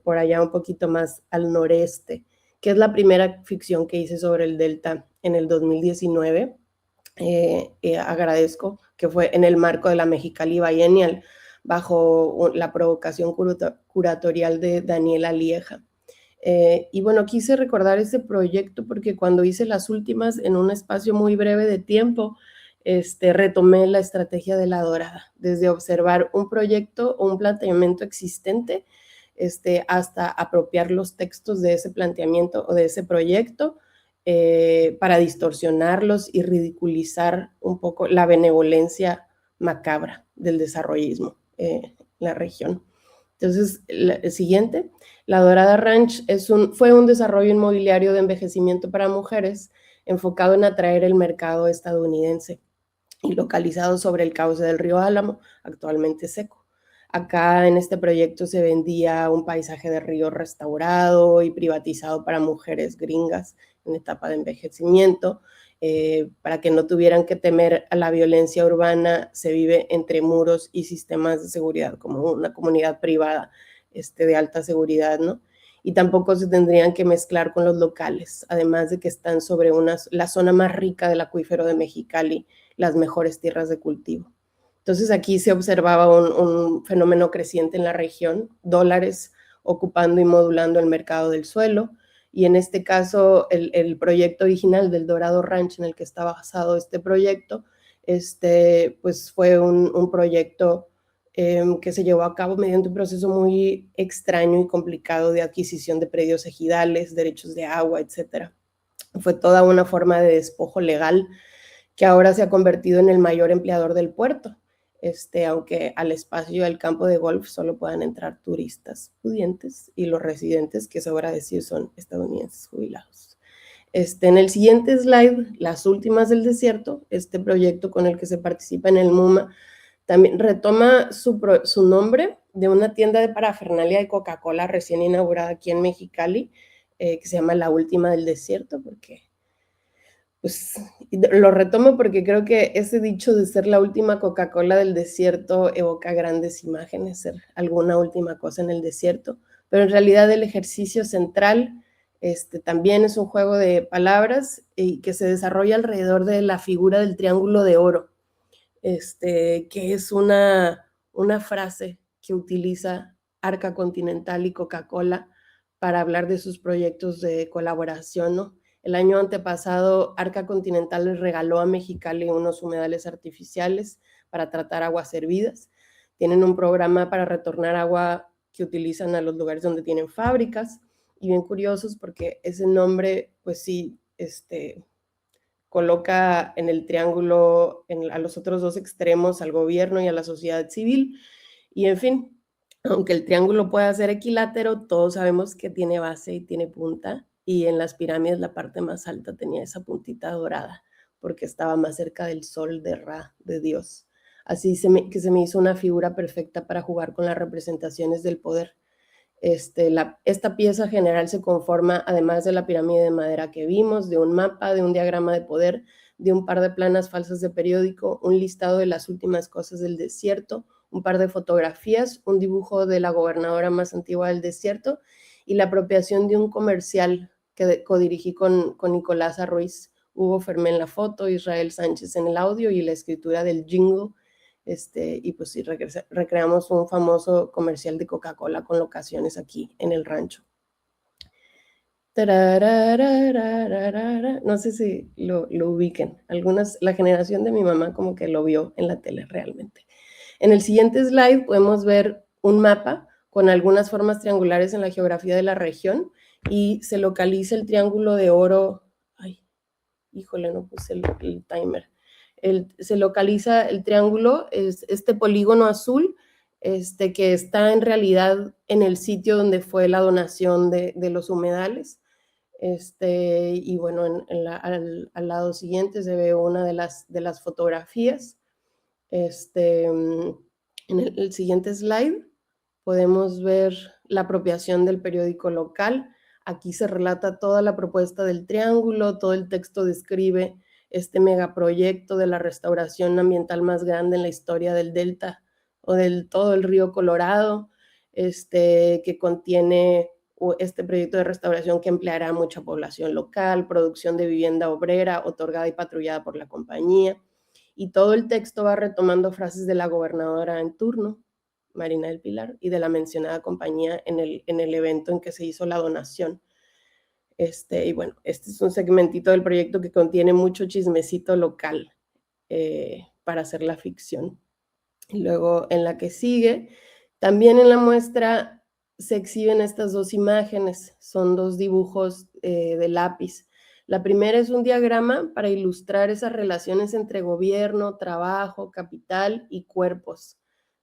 por allá un poquito más al noreste, que es la primera ficción que hice sobre el delta en el 2019. Agradezco que fue en el marco de la Mexicali Biennial, bajo la provocación curatorial de Daniela Lieja. Y bueno, quise recordar ese proyecto porque cuando hice las últimas en un espacio muy breve de tiempo, retomé la estrategia de la Dorada, desde observar un proyecto o un planteamiento existente hasta apropiar los textos de ese planteamiento o de ese proyecto para distorsionarlos y ridiculizar un poco la benevolencia macabra del desarrollismo en la región. Entonces, el siguiente, la Dorada Ranch fue un desarrollo inmobiliario de envejecimiento para mujeres enfocado en atraer el mercado estadounidense y localizado sobre el cauce del río Álamo, actualmente seco. Acá en este proyecto se vendía un paisaje de río restaurado y privatizado para mujeres gringas en etapa de envejecimiento. Para que no tuvieran que temer a la violencia urbana, se vive entre muros y sistemas de seguridad, como una comunidad privada de alta seguridad, ¿no? Y tampoco se tendrían que mezclar con los locales, además de que están sobre la zona más rica del acuífero de Mexicali, las mejores tierras de cultivo. Entonces aquí se observaba un fenómeno creciente en la región, dólares ocupando y modulando el mercado del suelo, y en este caso el proyecto original del Dorado Ranch en el que está basado este proyecto, pues fue un proyecto que se llevó a cabo mediante un proceso muy extraño y complicado de adquisición de predios ejidales, derechos de agua, etc. Fue toda una forma de despojo legal que ahora se ha convertido en el mayor empleador del puerto, aunque al espacio del campo de golf solo puedan entrar turistas pudientes y los residentes, que sobra decir son estadounidenses jubilados. En el siguiente slide, las últimas del desierto, este proyecto con el que se participa en el MUMA, también retoma su nombre de una tienda de parafernalia de Coca-Cola recién inaugurada aquí en Mexicali, que se llama La Última del Desierto, porque pues lo retomo porque creo que ese dicho de ser la última Coca-Cola del desierto evoca grandes imágenes, ser alguna última cosa en el desierto, pero en realidad el ejercicio central también es un juego de palabras y que se desarrolla alrededor de la figura del triángulo de oro, que es una frase que utiliza Arca Continental y Coca-Cola para hablar de sus proyectos de colaboración, ¿no? El año antepasado, Arca Continental les regaló a Mexicali unos humedales artificiales para tratar aguas hervidas. Tienen un programa para retornar agua que utilizan a los lugares donde tienen fábricas. Y bien curiosos porque ese nombre, pues sí, coloca en el triángulo a los otros dos extremos, al gobierno y a la sociedad civil. Y en fin, aunque el triángulo pueda ser equilátero, todos sabemos que tiene base y tiene punta. Y en las pirámides la parte más alta tenía esa puntita dorada, porque estaba más cerca del sol de Ra, de Dios. Así que se me hizo una figura perfecta para jugar con las representaciones del poder. Esta pieza general se conforma, además de la pirámide de madera que vimos, de un mapa, de un diagrama de poder, de un par de planas falsas de periódico, un listado de las últimas cosas del desierto, un par de fotografías, un dibujo de la gobernadora más antigua del desierto y la apropiación de un comercial que codirigí con Nicolás Ruiz, Hugo Fermé en la foto, Israel Sánchez en el audio y la escritura del jingle. Y pues sí, recreamos un famoso comercial de Coca-Cola con locaciones aquí en el rancho. No sé si lo ubiquen. La generación de mi mamá como que lo vio en la tele realmente. En el siguiente slide podemos ver un mapa con algunas formas triangulares en la geografía de la región y se localiza el triángulo de oro. Ay, híjole, no puse el timer. Se localiza el triángulo, este polígono azul que está en realidad en el sitio donde fue la donación de los humedales. Y bueno, al lado siguiente se ve una de las fotografías. En el siguiente slide podemos ver la apropiación del periódico local. Aquí se relata toda la propuesta del triángulo, todo el texto describe este megaproyecto de la restauración ambiental más grande en la historia del delta o del todo el río Colorado, que contiene este proyecto de restauración que empleará mucha población local, producción de vivienda obrera otorgada y patrullada por la compañía. Y todo el texto va retomando frases de la gobernadora en turno, Marina del Pilar, y de la mencionada compañía en el evento en que se hizo la donación. Y bueno, este es un segmentito del proyecto que contiene mucho chismecito local para hacer la ficción. Y luego en la que sigue, también en la muestra se exhiben estas dos imágenes, son dos dibujos de lápiz. La primera es un diagrama para ilustrar esas relaciones entre gobierno, trabajo, capital y cuerpos,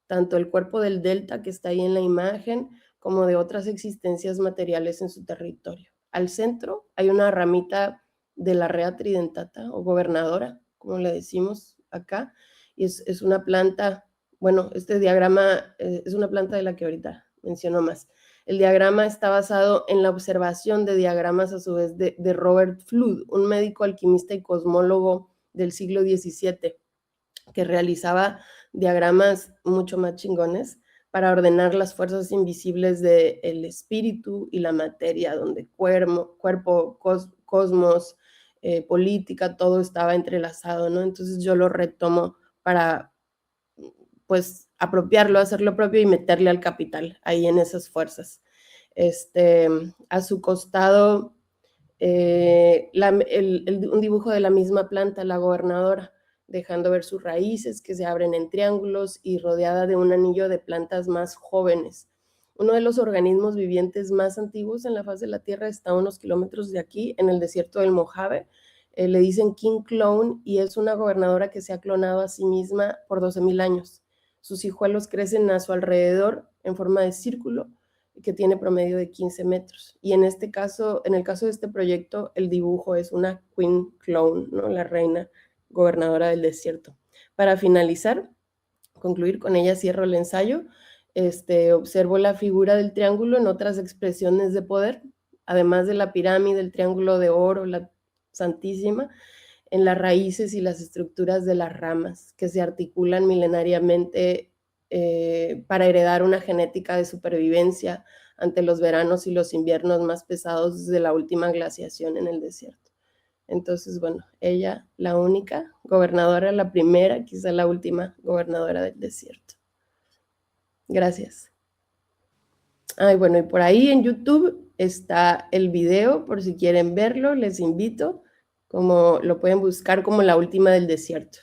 tanto el cuerpo del delta que está ahí en la imagen, como de otras existencias materiales en su territorio. Al centro hay una ramita de la rea tridentata o gobernadora, como le decimos acá, y es una planta. Bueno, este diagrama es una planta de la que ahorita menciono más. El diagrama está basado en la observación de diagramas a su vez de Robert Flood, un médico alquimista y cosmólogo del siglo XVII, que realizaba diagramas mucho más chingones para ordenar las fuerzas invisibles del espíritu y la materia, donde cuerpo, cosmos, política, todo estaba entrelazado, ¿no? Entonces yo lo retomo para pues apropiarlo, hacerlo propio y meterle al capital ahí en esas fuerzas. A su costado, un dibujo de la misma planta, la gobernadora, dejando ver sus raíces que se abren en triángulos y rodeada de un anillo de plantas más jóvenes. Uno de los organismos vivientes más antiguos en la faz de la Tierra está a unos kilómetros de aquí, en el desierto del Mojave. Le dicen King Clone y es una gobernadora que se ha clonado a sí misma por 12,000 años. Sus hijuelos crecen a su alrededor en forma de círculo que tiene promedio de 15 metros. Y en el caso de este proyecto, el dibujo es una Queen Clone, ¿no? La reina gobernadora del desierto. Para finalizar, concluir con ella, cierro el ensayo. Observo la figura del triángulo en otras expresiones de poder, además de la pirámide, el triángulo de oro, la Santísima, en las raíces y las estructuras de las ramas que se articulan milenariamente para heredar una genética de supervivencia ante los veranos y los inviernos más pesados desde la última glaciación en el desierto. Entonces, bueno, ella, la única gobernadora, la primera, quizá la última gobernadora del desierto. Gracias. Y bueno, y por ahí en YouTube está el video, por si quieren verlo, les invito. Como lo pueden buscar como la última del desierto.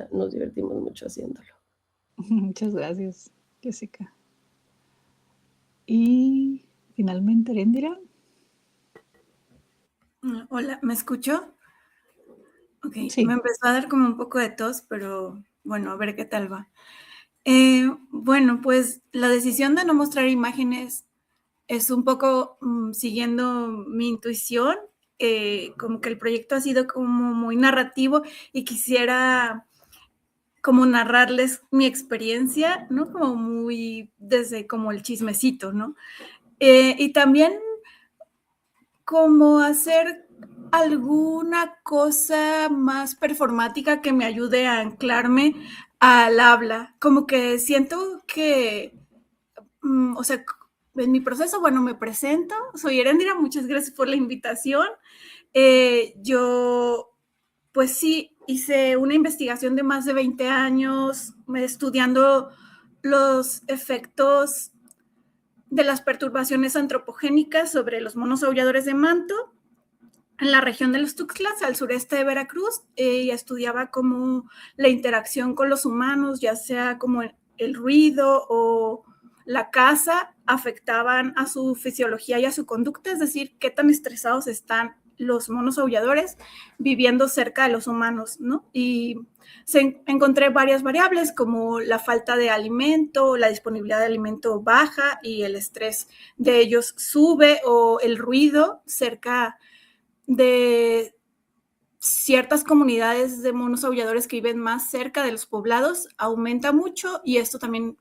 Nos divertimos mucho haciéndolo. Muchas gracias, Jessica. Y finalmente, Erendira. Hola, ¿me escucho? Ok, Sí. Me empezó a dar como un poco de tos, pero bueno, a ver qué tal va. Bueno, pues la decisión de no mostrar imágenes es un poco siguiendo mi intuición, como que el proyecto ha sido como muy narrativo y quisiera como narrarles mi experiencia, ¿no? Como muy desde como el chismecito, ¿no? Y también como hacer alguna cosa más performática que me ayude a anclarme al habla. Como que siento que, o sea, en mi proceso, bueno, me presento, soy Erendira, muchas gracias por la invitación. Yo, pues sí, hice una investigación de más de 20 años estudiando los efectos de las perturbaciones antropogénicas sobre los monos aulladores de manto en la región de los Tuxtlas, al sureste de Veracruz, y estudiaba como la interacción con los humanos, ya sea como el ruido o la caza, afectaban a su fisiología y a su conducta, es decir, qué tan estresados están los monos aulladores viviendo cerca de los humanos, ¿no? Y encontré varias variables como la falta de alimento, la disponibilidad de alimento baja y el estrés de ellos sube, o el ruido cerca de ciertas comunidades de monos aulladores que viven más cerca de los poblados aumenta mucho, y esto también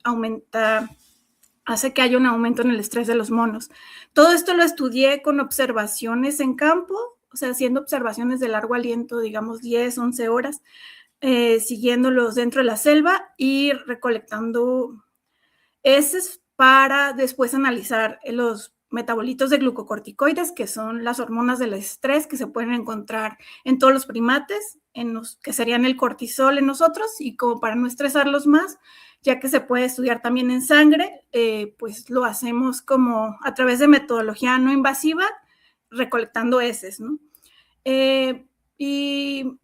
hace que haya un aumento en el estrés de los monos. Todo esto lo estudié con observaciones en campo, o sea, haciendo observaciones de largo aliento, digamos 10, 11 horas, siguiéndolos dentro de la selva y recolectando heces para después analizar los metabolitos de glucocorticoides, que son las hormonas del estrés que se pueden encontrar en todos los primates, que serían el cortisol en nosotros, y como para no estresarlos más, ya que se puede estudiar también en sangre, pues lo hacemos como a través de metodología no invasiva, recolectando heces, ¿no? Y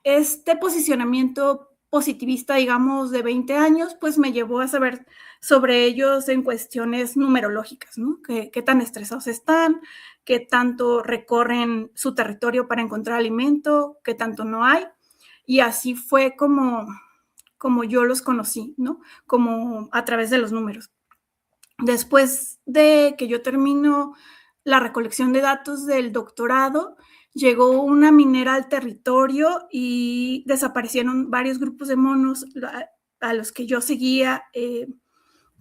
este posicionamiento positivista, digamos, de 20 años, pues me llevó a saber sobre ellos en cuestiones numerológicas, ¿no? ¿Qué tan estresados están? ¿Qué tanto recorren su territorio para encontrar alimento? ¿Qué tanto no hay? Y así fue como yo los conocí, ¿no? Como a través de los números. Después de que yo termino la recolección de datos del doctorado, llegó una minera al territorio y desaparecieron varios grupos de monos a los que yo seguía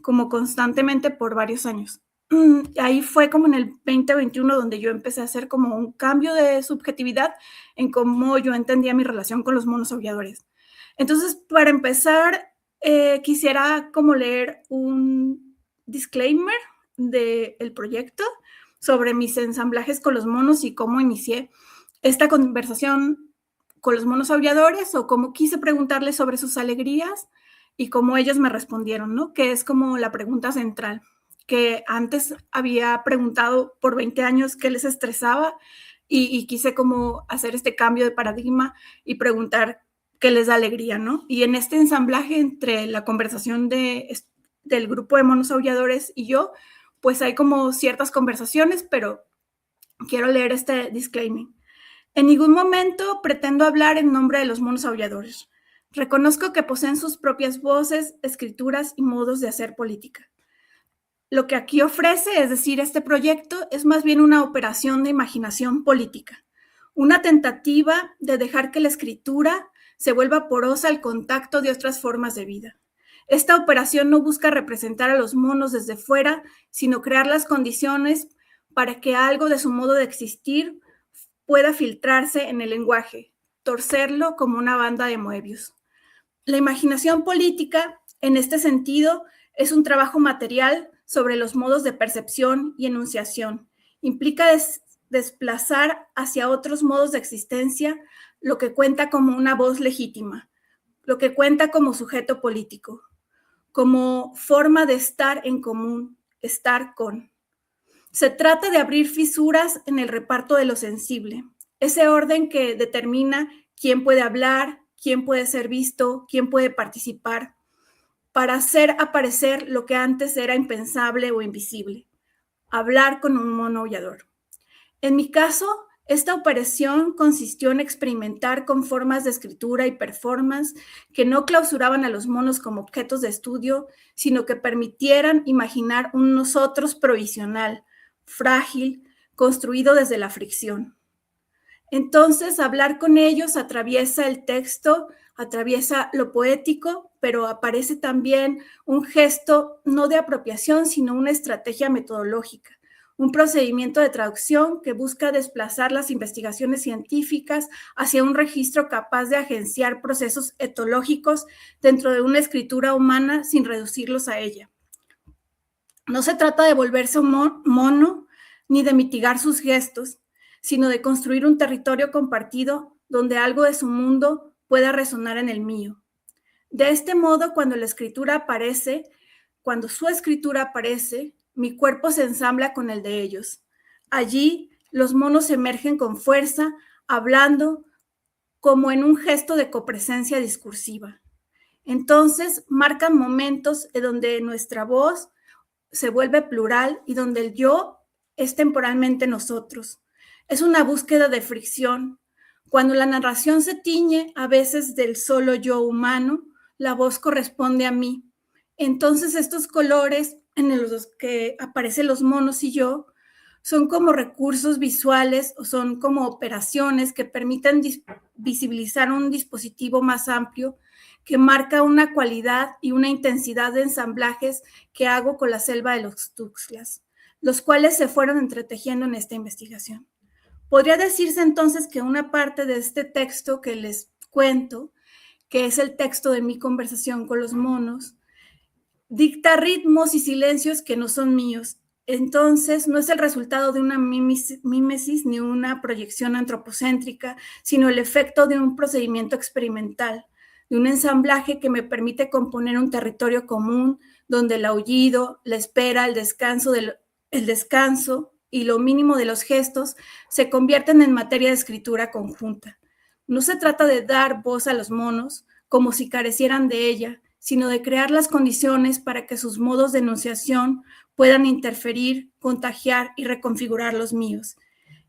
como constantemente por varios años. Ahí fue como en el 2021 donde yo empecé a hacer como un cambio de subjetividad en cómo yo entendía mi relación con los monos aulladores. Entonces, para empezar, quisiera como leer un disclaimer del proyecto sobre mis ensamblajes con los monos y cómo inicié esta conversación con los monos aulladores, o cómo quise preguntarles sobre sus alegrías y cómo ellos me respondieron, ¿no? Que es como la pregunta central, que antes había preguntado por 20 años qué les estresaba, y quise como hacer este cambio de paradigma y preguntar qué les da alegría, ¿no? Y en este ensamblaje entre la conversación del grupo de monos aulladores y yo, pues hay como ciertas conversaciones, pero quiero leer este disclaimer. En ningún momento pretendo hablar en nombre de los monos aulladores. Reconozco que poseen sus propias voces, escrituras y modos de hacer política. Lo que aquí ofrece, es decir, este proyecto, es más bien una operación de imaginación política, una tentativa de dejar que la escritura se vuelva porosa al contacto de otras formas de vida. Esta operación no busca representar a los monos desde fuera, sino crear las condiciones para que algo de su modo de existir pueda filtrarse en el lenguaje, torcerlo como una banda de Moebius. La imaginación política, en este sentido, es un trabajo material sobre los modos de percepción y enunciación. Implica desplazar hacia otros modos de existencia lo que cuenta como una voz legítima, lo que cuenta como sujeto político, como forma de estar en común, estar con. Se trata de abrir fisuras en el reparto de lo sensible, ese orden que determina quién puede hablar, quién puede ser visto, quién puede participar, para hacer aparecer lo que antes era impensable o invisible, hablar con un mono aullador. En mi caso, esta operación consistió en experimentar con formas de escritura y performance que no clausuraban a los monos como objetos de estudio, sino que permitieran imaginar un nosotros provisional, frágil, construido desde la fricción. Entonces, hablar con ellos atraviesa el texto, atraviesa lo poético, pero aparece también un gesto no de apropiación, sino una estrategia metodológica, un procedimiento de traducción que busca desplazar las investigaciones científicas hacia un registro capaz de agenciar procesos etológicos dentro de una escritura humana sin reducirlos a ella. No se trata de volverse un mono ni de mitigar sus gestos, sino de construir un territorio compartido donde algo de su mundo pueda resonar en el mío. De este modo, cuando su escritura aparece, mi cuerpo se ensambla con el de ellos. Allí, los monos emergen con fuerza, hablando como en un gesto de copresencia discursiva. Entonces, marcan momentos en donde nuestra voz se vuelve plural y donde el yo es temporalmente nosotros. Es una búsqueda de fricción. Cuando la narración se tiñe a veces del solo yo humano, la voz corresponde a mí. Entonces estos colores en los que aparecen los monos y yo son como recursos visuales o son como operaciones que permiten visibilizar un dispositivo más amplio que marca una cualidad y una intensidad de ensamblajes que hago con la selva de los Tuxtlas, los cuales se fueron entretejiendo en esta investigación. Podría decirse entonces que una parte de este texto que les cuento, que es el texto de mi conversación con los monos, dicta ritmos y silencios que no son míos. Entonces, no es el resultado de una mímesis ni una proyección antropocéntrica, sino el efecto de un procedimiento experimental, de un ensamblaje que me permite componer un territorio común donde el aullido, la espera, el descanso y lo mínimo de los gestos se convierten en materia de escritura conjunta. No se trata de dar voz a los monos como si carecieran de ella, sino de crear las condiciones para que sus modos de enunciación puedan interferir, contagiar y reconfigurar los míos.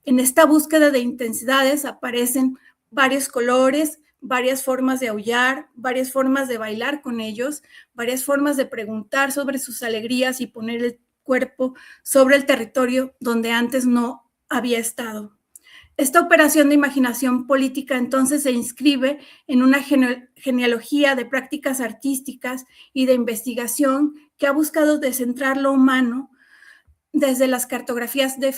En esta búsqueda de intensidades aparecen varios colores, varias formas de aullar, varias formas de bailar con ellos, varias formas de preguntar sobre sus alegrías y poner el cuerpo sobre el territorio donde antes no había estado. Esta operación de imaginación política entonces se inscribe en una genealogía de prácticas artísticas y de investigación que ha buscado descentrar lo humano desde las cartografías de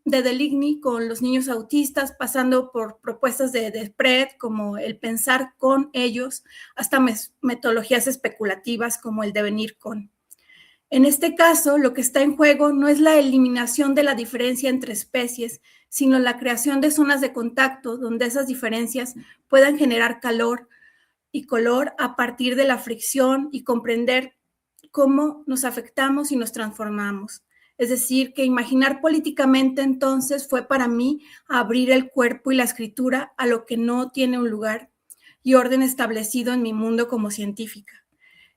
Deligny con los niños autistas, pasando por propuestas de Desprez como el pensar con ellos, hasta metodologías especulativas como el devenir con. En este caso, lo que está en juego no es la eliminación de la diferencia entre especies, sino la creación de zonas de contacto donde esas diferencias puedan generar calor y color a partir de la fricción y comprender cómo nos afectamos y nos transformamos. Es decir, que imaginar políticamente entonces fue para mí abrir el cuerpo y la escritura a lo que no tiene un lugar y orden establecido en mi mundo como científica.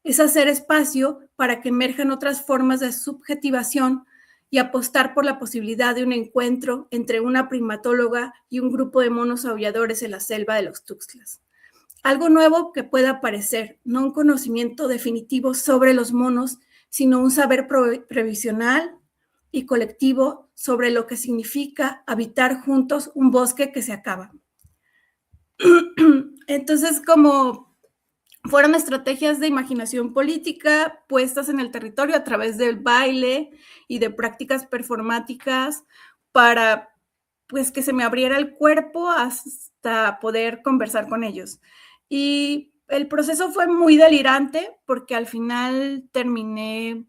Es hacer espacio para que emerjan otras formas de subjetivación y apostar por la posibilidad de un encuentro entre una primatóloga y un grupo de monos aulladores en la selva de los Tuxtlas. Algo nuevo que pueda aparecer, no un conocimiento definitivo sobre los monos, sino un saber previsional y colectivo sobre lo que significa habitar juntos un bosque que se acaba. Entonces, como fueron estrategias de imaginación política puestas en el territorio a través del baile y de prácticas performáticas para pues que se me abriera el cuerpo hasta poder conversar con ellos. Y el proceso fue muy delirante porque al final terminé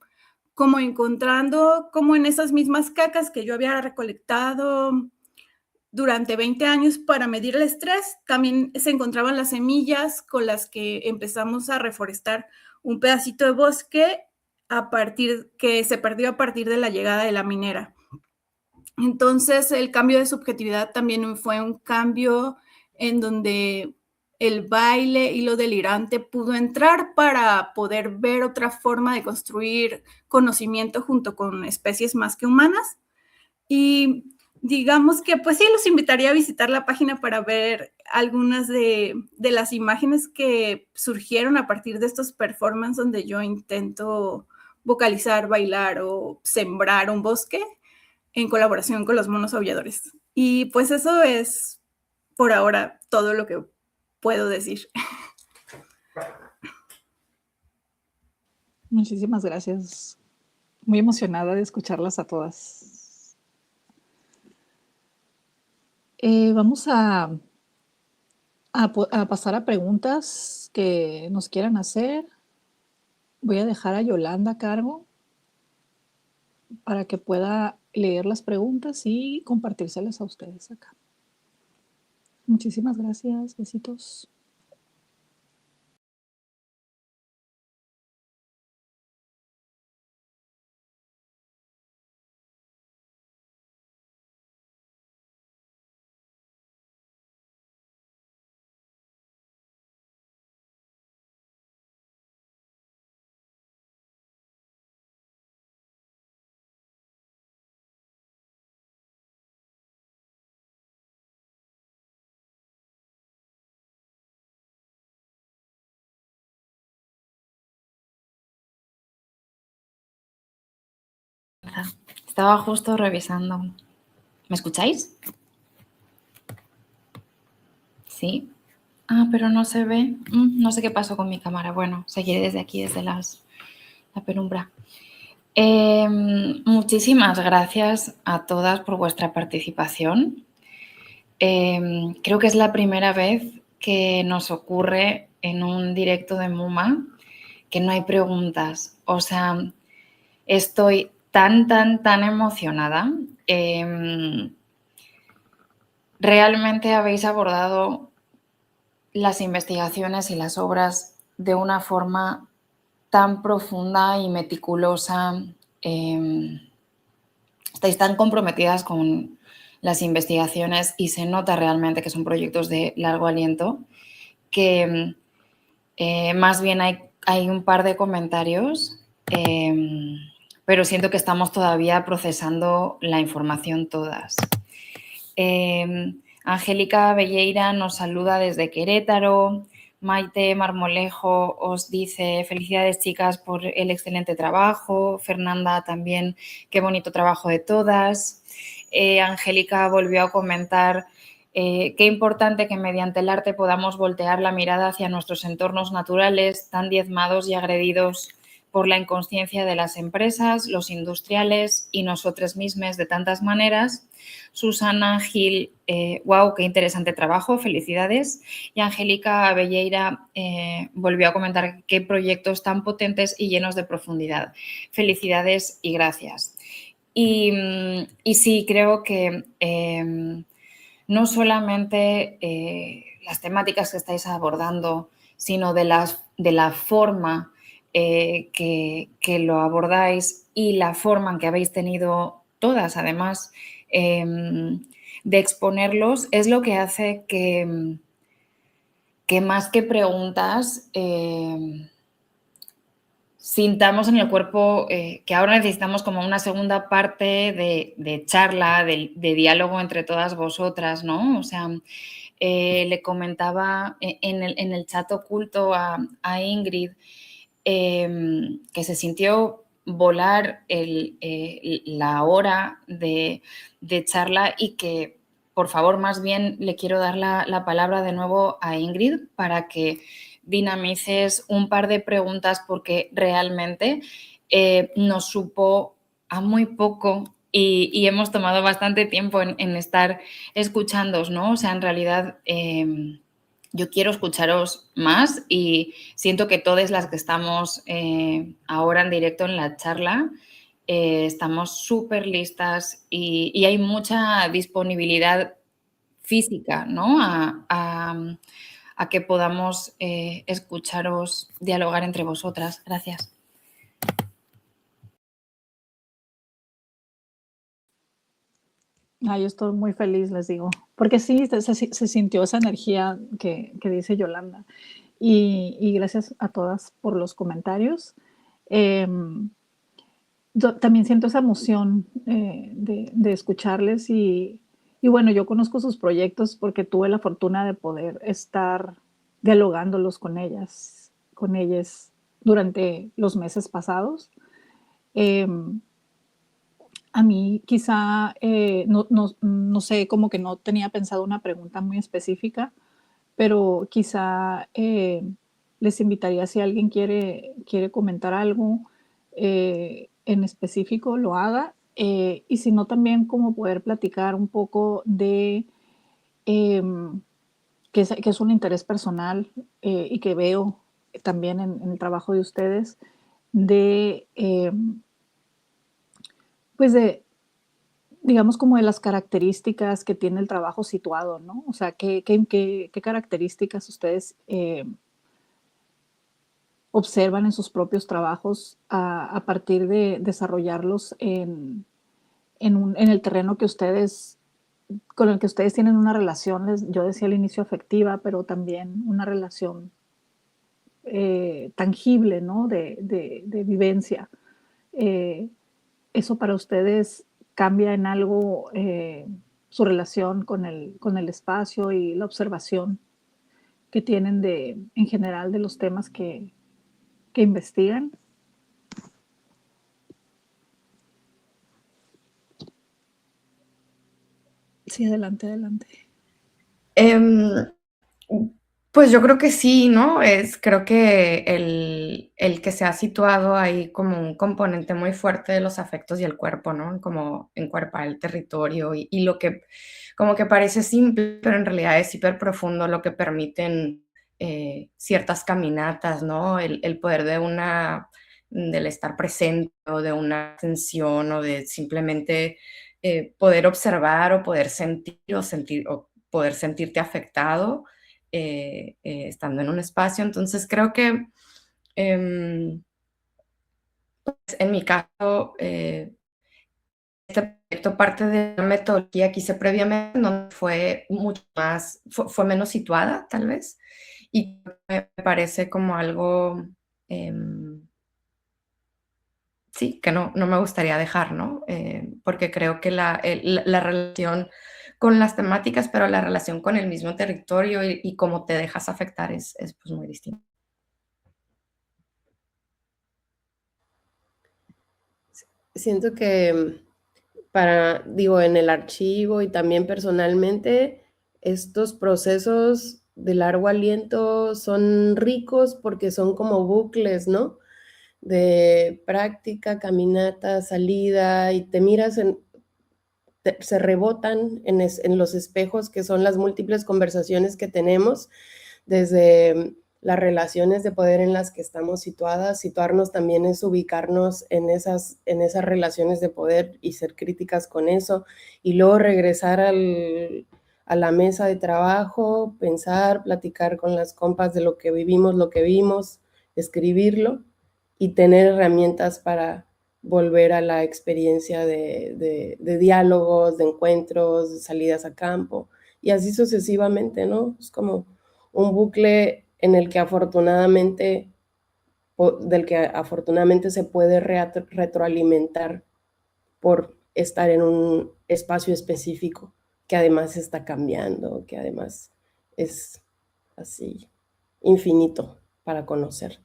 como encontrando como en esas mismas cacas que yo había recolectado durante 20 años para medir el estrés, también se encontraban las semillas con las que empezamos a reforestar un pedacito de bosque que se perdió a partir de la llegada de la minera. Entonces, el cambio de subjetividad también fue un cambio en donde el baile y lo delirante pudo entrar para poder ver otra forma de construir conocimiento junto con especies más que humanas. Y digamos que, pues sí, los invitaría a visitar la página para ver algunas de las imágenes que surgieron a partir de estos performances donde yo intento vocalizar, bailar o sembrar un bosque en colaboración con los monos aulladores. Y pues eso es por ahora todo lo que puedo decir. Muchísimas gracias. Muy emocionada de escucharlas a todas. Vamos a pasar a preguntas que nos quieran hacer. Voy a dejar a Yolanda a cargo para que pueda leer las preguntas y compartírselas a ustedes acá. Muchísimas gracias. Besitos. Estaba justo revisando. ¿Me escucháis? Sí. Ah, pero no se ve. No sé qué pasó con mi cámara. Bueno, seguiré desde aquí, desde la penumbra. Muchísimas gracias a todas por vuestra participación. Creo que es la primera vez que nos ocurre en un directo de MUMA que no hay preguntas. O sea, estoy tan emocionada. Realmente habéis abordado las investigaciones y las obras de una forma tan profunda y meticulosa. Estáis tan comprometidas con las investigaciones y se nota realmente que son proyectos de largo aliento, que más bien hay un par de comentarios, pero siento que estamos todavía procesando la información todas. Angélica Belleira nos saluda desde Querétaro. Maite Marmolejo os dice felicidades chicas por el excelente trabajo. Fernanda también, qué bonito trabajo de todas. Angélica volvió a comentar qué importante que mediante el arte podamos voltear la mirada hacia nuestros entornos naturales tan diezmados y agredidos por la inconsciencia de las empresas, los industriales y nosotros mismos de tantas maneras. Susana Gil, wow, qué interesante trabajo, felicidades. Y Angélica Belleira volvió a comentar qué proyectos tan potentes y llenos de profundidad. Felicidades y gracias. Y sí, creo que no solamente las temáticas que estáis abordando, sino de la forma que lo abordáis y la forma en que habéis tenido todas, además, de exponerlos, es lo que hace que más que preguntas, sintamos en el cuerpo que ahora necesitamos como una segunda parte de charla, de diálogo entre todas vosotras, ¿no? O sea, le comentaba en el chat oculto a Ingrid que se sintió volar la hora de charla y que, por favor, más bien le quiero dar la palabra de nuevo a Ingrid para que dinamices un par de preguntas porque realmente nos supo a muy poco y hemos tomado bastante tiempo en estar escuchándoos, ¿no? O sea, en realidad yo quiero escucharos más y siento que todas las que estamos ahora en directo en la charla estamos súper listas y hay mucha disponibilidad física, ¿no? A que podamos escucharos, dialogar entre vosotras. Gracias. Yo estoy muy feliz, les digo, porque sí, se sintió esa energía que dice Yolanda. Y gracias a todas por los comentarios. Yo también siento esa emoción de escucharles y bueno, yo conozco sus proyectos porque tuve la fortuna de poder estar dialogándolos con ellas durante los meses pasados. A mí quizá, no sé, como que no tenía pensado una pregunta muy específica, pero quizá les invitaría si alguien quiere comentar algo en específico, lo haga. Y si no, también como poder platicar un poco de que es un interés personal y que veo también en el trabajo de ustedes, de pues digamos, como de las características que tiene el trabajo situado, ¿no? O sea, ¿qué características ustedes observan en sus propios trabajos a partir de desarrollarlos en el terreno con el que ustedes tienen una relación, yo decía al inicio afectiva, pero también una relación tangible, ¿no? De vivencia. ¿Eso para ustedes cambia en algo su relación con el espacio y la observación que tienen en general de los temas que investigan? Sí, adelante, adelante. Pues yo creo que sí, ¿no? Creo que el que se ha situado ahí como un componente muy fuerte de los afectos y el cuerpo, ¿no? Como encuerpar el territorio y lo que como que parece simple, pero en realidad es hiper profundo lo que permiten ciertas caminatas, ¿no? El poder del estar presente o de una atención o de simplemente poder observar o poder sentir o poder sentirte afectado estando en un espacio. Entonces creo que pues, en mi caso, este proyecto parte de una metodología que hice previamente, donde fue mucho más, fue menos situada tal vez, y me parece como algo, sí, que no me gustaría dejar, ¿no? Porque creo que la relación con las temáticas, pero la relación con el mismo territorio y cómo te dejas afectar es pues muy distinto. Siento que digo, en el archivo y también personalmente, estos procesos de largo aliento son ricos porque son como bucles, ¿no? De práctica, caminata, salida, y te miras se rebotan en los espejos que son las múltiples conversaciones que tenemos desde las relaciones de poder en las que estamos situadas. Situarnos también es ubicarnos en esas relaciones de poder y ser críticas con eso, y luego regresar a la mesa de trabajo, pensar, platicar con las compas de lo que vivimos, lo que vimos, escribirlo y tener herramientas para volver a la experiencia de diálogos, de encuentros, de salidas a campo, y así sucesivamente, ¿no? Es como un bucle en el que del que afortunadamente se puede retroalimentar por estar en un espacio específico que además está cambiando, que además es así infinito para conocer.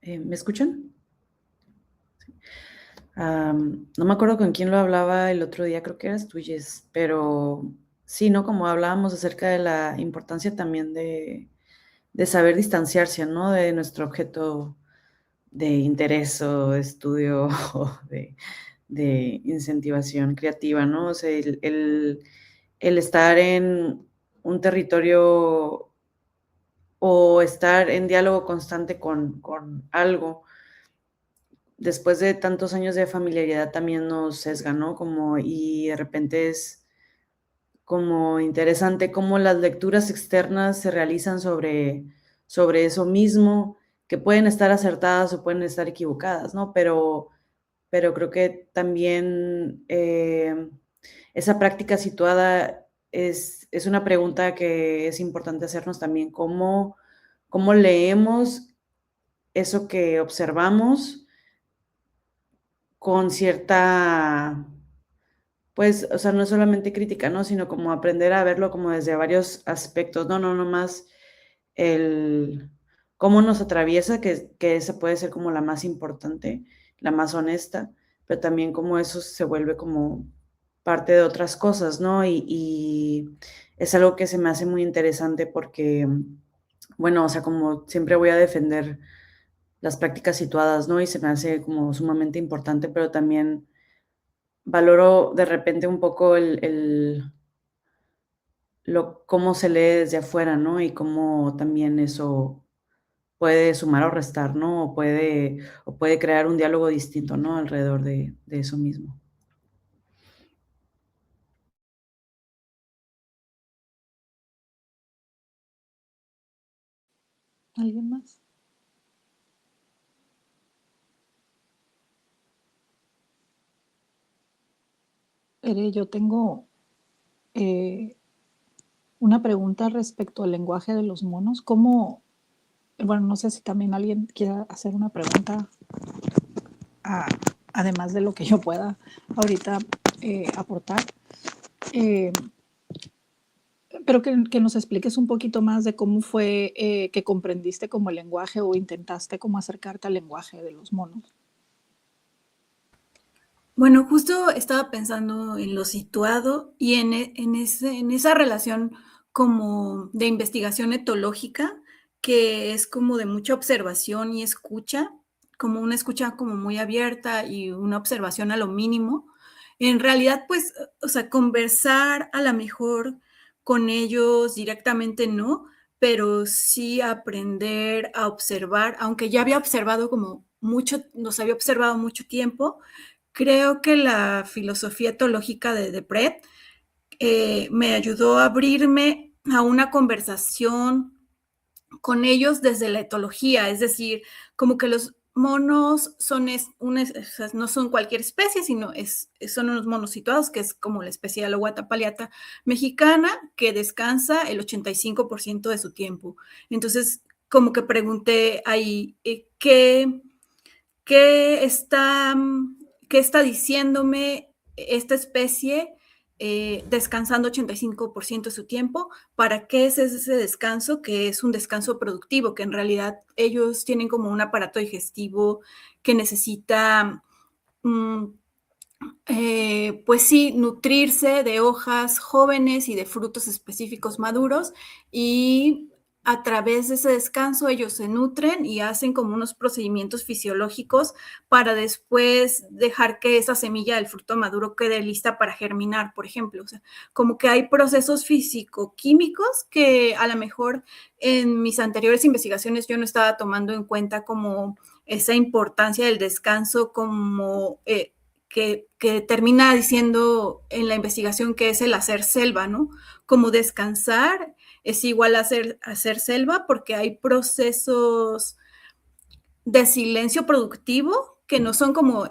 ¿Me escuchan? No me acuerdo con quién lo hablaba el otro día, creo que eras tú, Jess, pero sí, ¿no? Como hablábamos acerca de la importancia también de saber distanciarse, ¿no? De nuestro objeto de interés o de estudio o de incentivación creativa, ¿no? O sea, el estar en un territorio o estar en diálogo constante con algo, después de tantos años de familiaridad también nos sesga, ¿no? Y de repente es como interesante cómo las lecturas externas se realizan sobre eso mismo, que pueden estar acertadas o pueden estar equivocadas, ¿no? Pero creo que también esa práctica situada es una pregunta que es importante hacernos también, ¿cómo leemos eso que observamos con cierta, pues, o sea, no solamente crítica, ¿no? Sino como aprender a verlo como desde varios aspectos, no más el cómo nos atraviesa, que esa puede ser como la más importante, la más honesta, pero también cómo eso se vuelve como parte de otras cosas, ¿no? Y es algo que se me hace muy interesante porque, bueno, o sea, como siempre voy a defender las prácticas situadas, ¿no? Y se me hace como sumamente importante, pero también valoro de repente un poco cómo se lee desde afuera, ¿no? Y cómo también eso puede sumar o restar, ¿no? O puede crear un diálogo distinto, ¿no? Alrededor de eso mismo. ¿Alguien más? Yo tengo una pregunta respecto al lenguaje de los monos. ¿Cómo, bueno, no sé si también alguien quiera hacer una pregunta además de lo que yo pueda ahorita aportar? pero que nos expliques un poquito más de cómo fue que comprendiste como el lenguaje o intentaste como acercarte al lenguaje de los monos. Bueno, justo estaba pensando en lo situado y en esa relación como de investigación etológica, que es como de mucha observación y escucha, como una escucha como muy abierta y una observación a lo mínimo. En realidad, pues, o sea, conversar a lo mejor con ellos directamente no, pero sí aprender a observar, aunque ya había observado como mucho, los había observado mucho tiempo. Creo que la filosofía etológica de Pret me ayudó a abrirme a una conversación con ellos desde la etología, es decir, como que los monos son no son cualquier especie, sino son unos monos situados, que es como la especie de la Aloguata palliata mexicana, que descansa el 85% de su tiempo. Entonces, como que pregunté ahí, ¿qué está diciéndome esta especie descansando 85% de su tiempo? ¿Para qué es ese descanso? Que es un descanso productivo, que en realidad ellos tienen como un aparato digestivo que necesita, pues sí, nutrirse de hojas jóvenes y de frutos específicos maduros, y a través de ese descanso ellos se nutren y hacen como unos procedimientos fisiológicos para después dejar que esa semilla del fruto maduro quede lista para germinar, por ejemplo. O sea, como que hay procesos físico-químicos que a lo mejor en mis anteriores investigaciones yo no estaba tomando en cuenta, como esa importancia del descanso, como que termina diciendo en la investigación que es el hacer selva, ¿no? Como descansar es igual a hacer selva, porque hay procesos de silencio productivo que no son como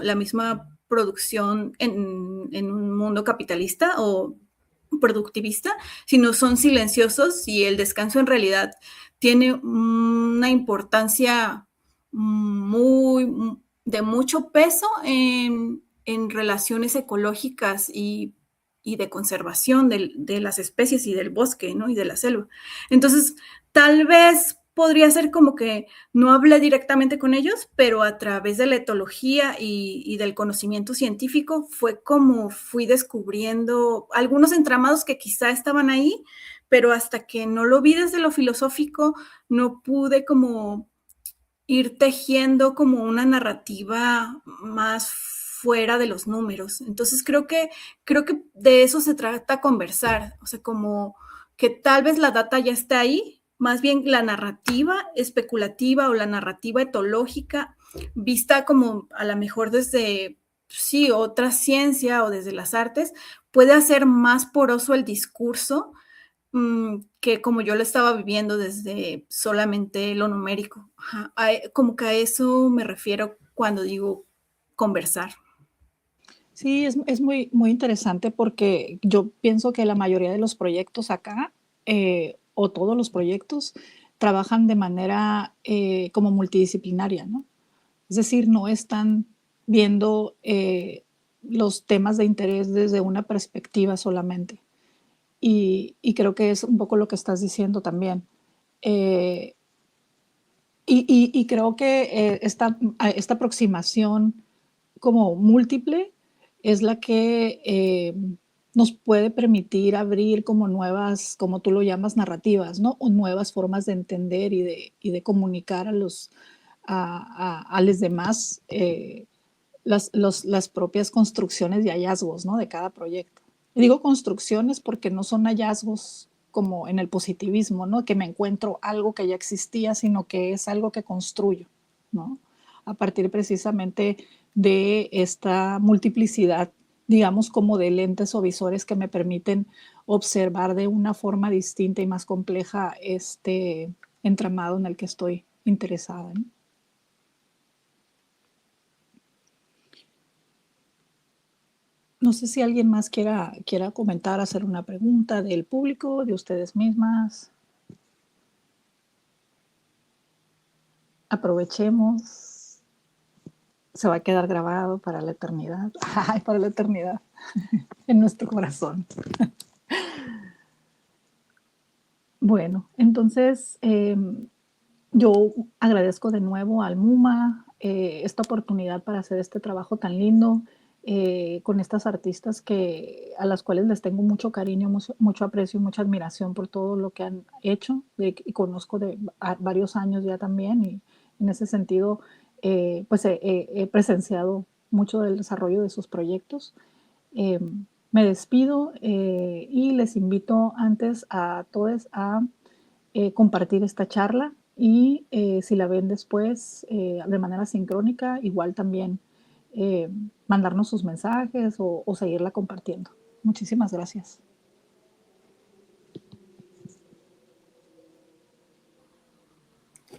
la misma producción en un mundo capitalista o productivista, sino son silenciosos, y el descanso en realidad tiene una importancia de mucho peso en relaciones ecológicas y de conservación de las especies y del bosque, ¿no? Y de la selva. Entonces, tal vez podría ser como que no hablé directamente con ellos, pero a través de la etología y del conocimiento científico fue como fui descubriendo algunos entramados que quizá estaban ahí, pero hasta que no lo vi desde lo filosófico, no pude como ir tejiendo como una narrativa más fuera de los números. Entonces creo que de eso se trata conversar, o sea, como que tal vez la data ya está ahí, más bien la narrativa especulativa o la narrativa etológica, vista como a lo mejor desde, sí, otra ciencia o desde las artes, puede hacer más poroso el discurso, que como yo lo estaba viviendo desde solamente lo numérico. Ajá. Como que a eso me refiero cuando digo conversar. Sí, es muy, muy interesante porque yo pienso que la mayoría de los proyectos acá, o todos los proyectos, trabajan de manera como multidisciplinaria, ¿no? Es decir, no están viendo los temas de interés desde una perspectiva solamente. Y creo que es un poco lo que estás diciendo también. Eh, y creo que esta aproximación como múltiple es la que nos puede permitir abrir como nuevas, como tú lo llamas, narrativas, ¿no? O nuevas formas de entender y de comunicar a los demás las propias construcciones y hallazgos, ¿no? De cada proyecto. Y digo construcciones porque no son hallazgos como en el positivismo, ¿no? Que me encuentro algo que ya existía, sino que es algo que construyo, ¿no? A partir precisamente de esta multiplicidad, digamos, como de lentes o visores que me permiten observar de una forma distinta y más compleja este entramado en el que estoy interesada, ¿no? No sé si alguien más quiera comentar, hacer una pregunta del público, de ustedes mismas. Aprovechemos. Se va a quedar grabado para la eternidad. Ay, para la eternidad. En nuestro corazón. Bueno, entonces yo agradezco de nuevo al MUMA esta oportunidad para hacer este trabajo tan lindo con estas artistas a las cuales les tengo mucho cariño, mucho aprecio y mucha admiración por todo lo que han hecho y conozco de varios años ya también y en ese sentido pues he presenciado mucho del desarrollo de sus proyectos. Me despido y les invito antes a todos a compartir esta charla y si la ven después de manera sincrónica, igual también mandarnos sus mensajes o seguirla compartiendo. Muchísimas gracias.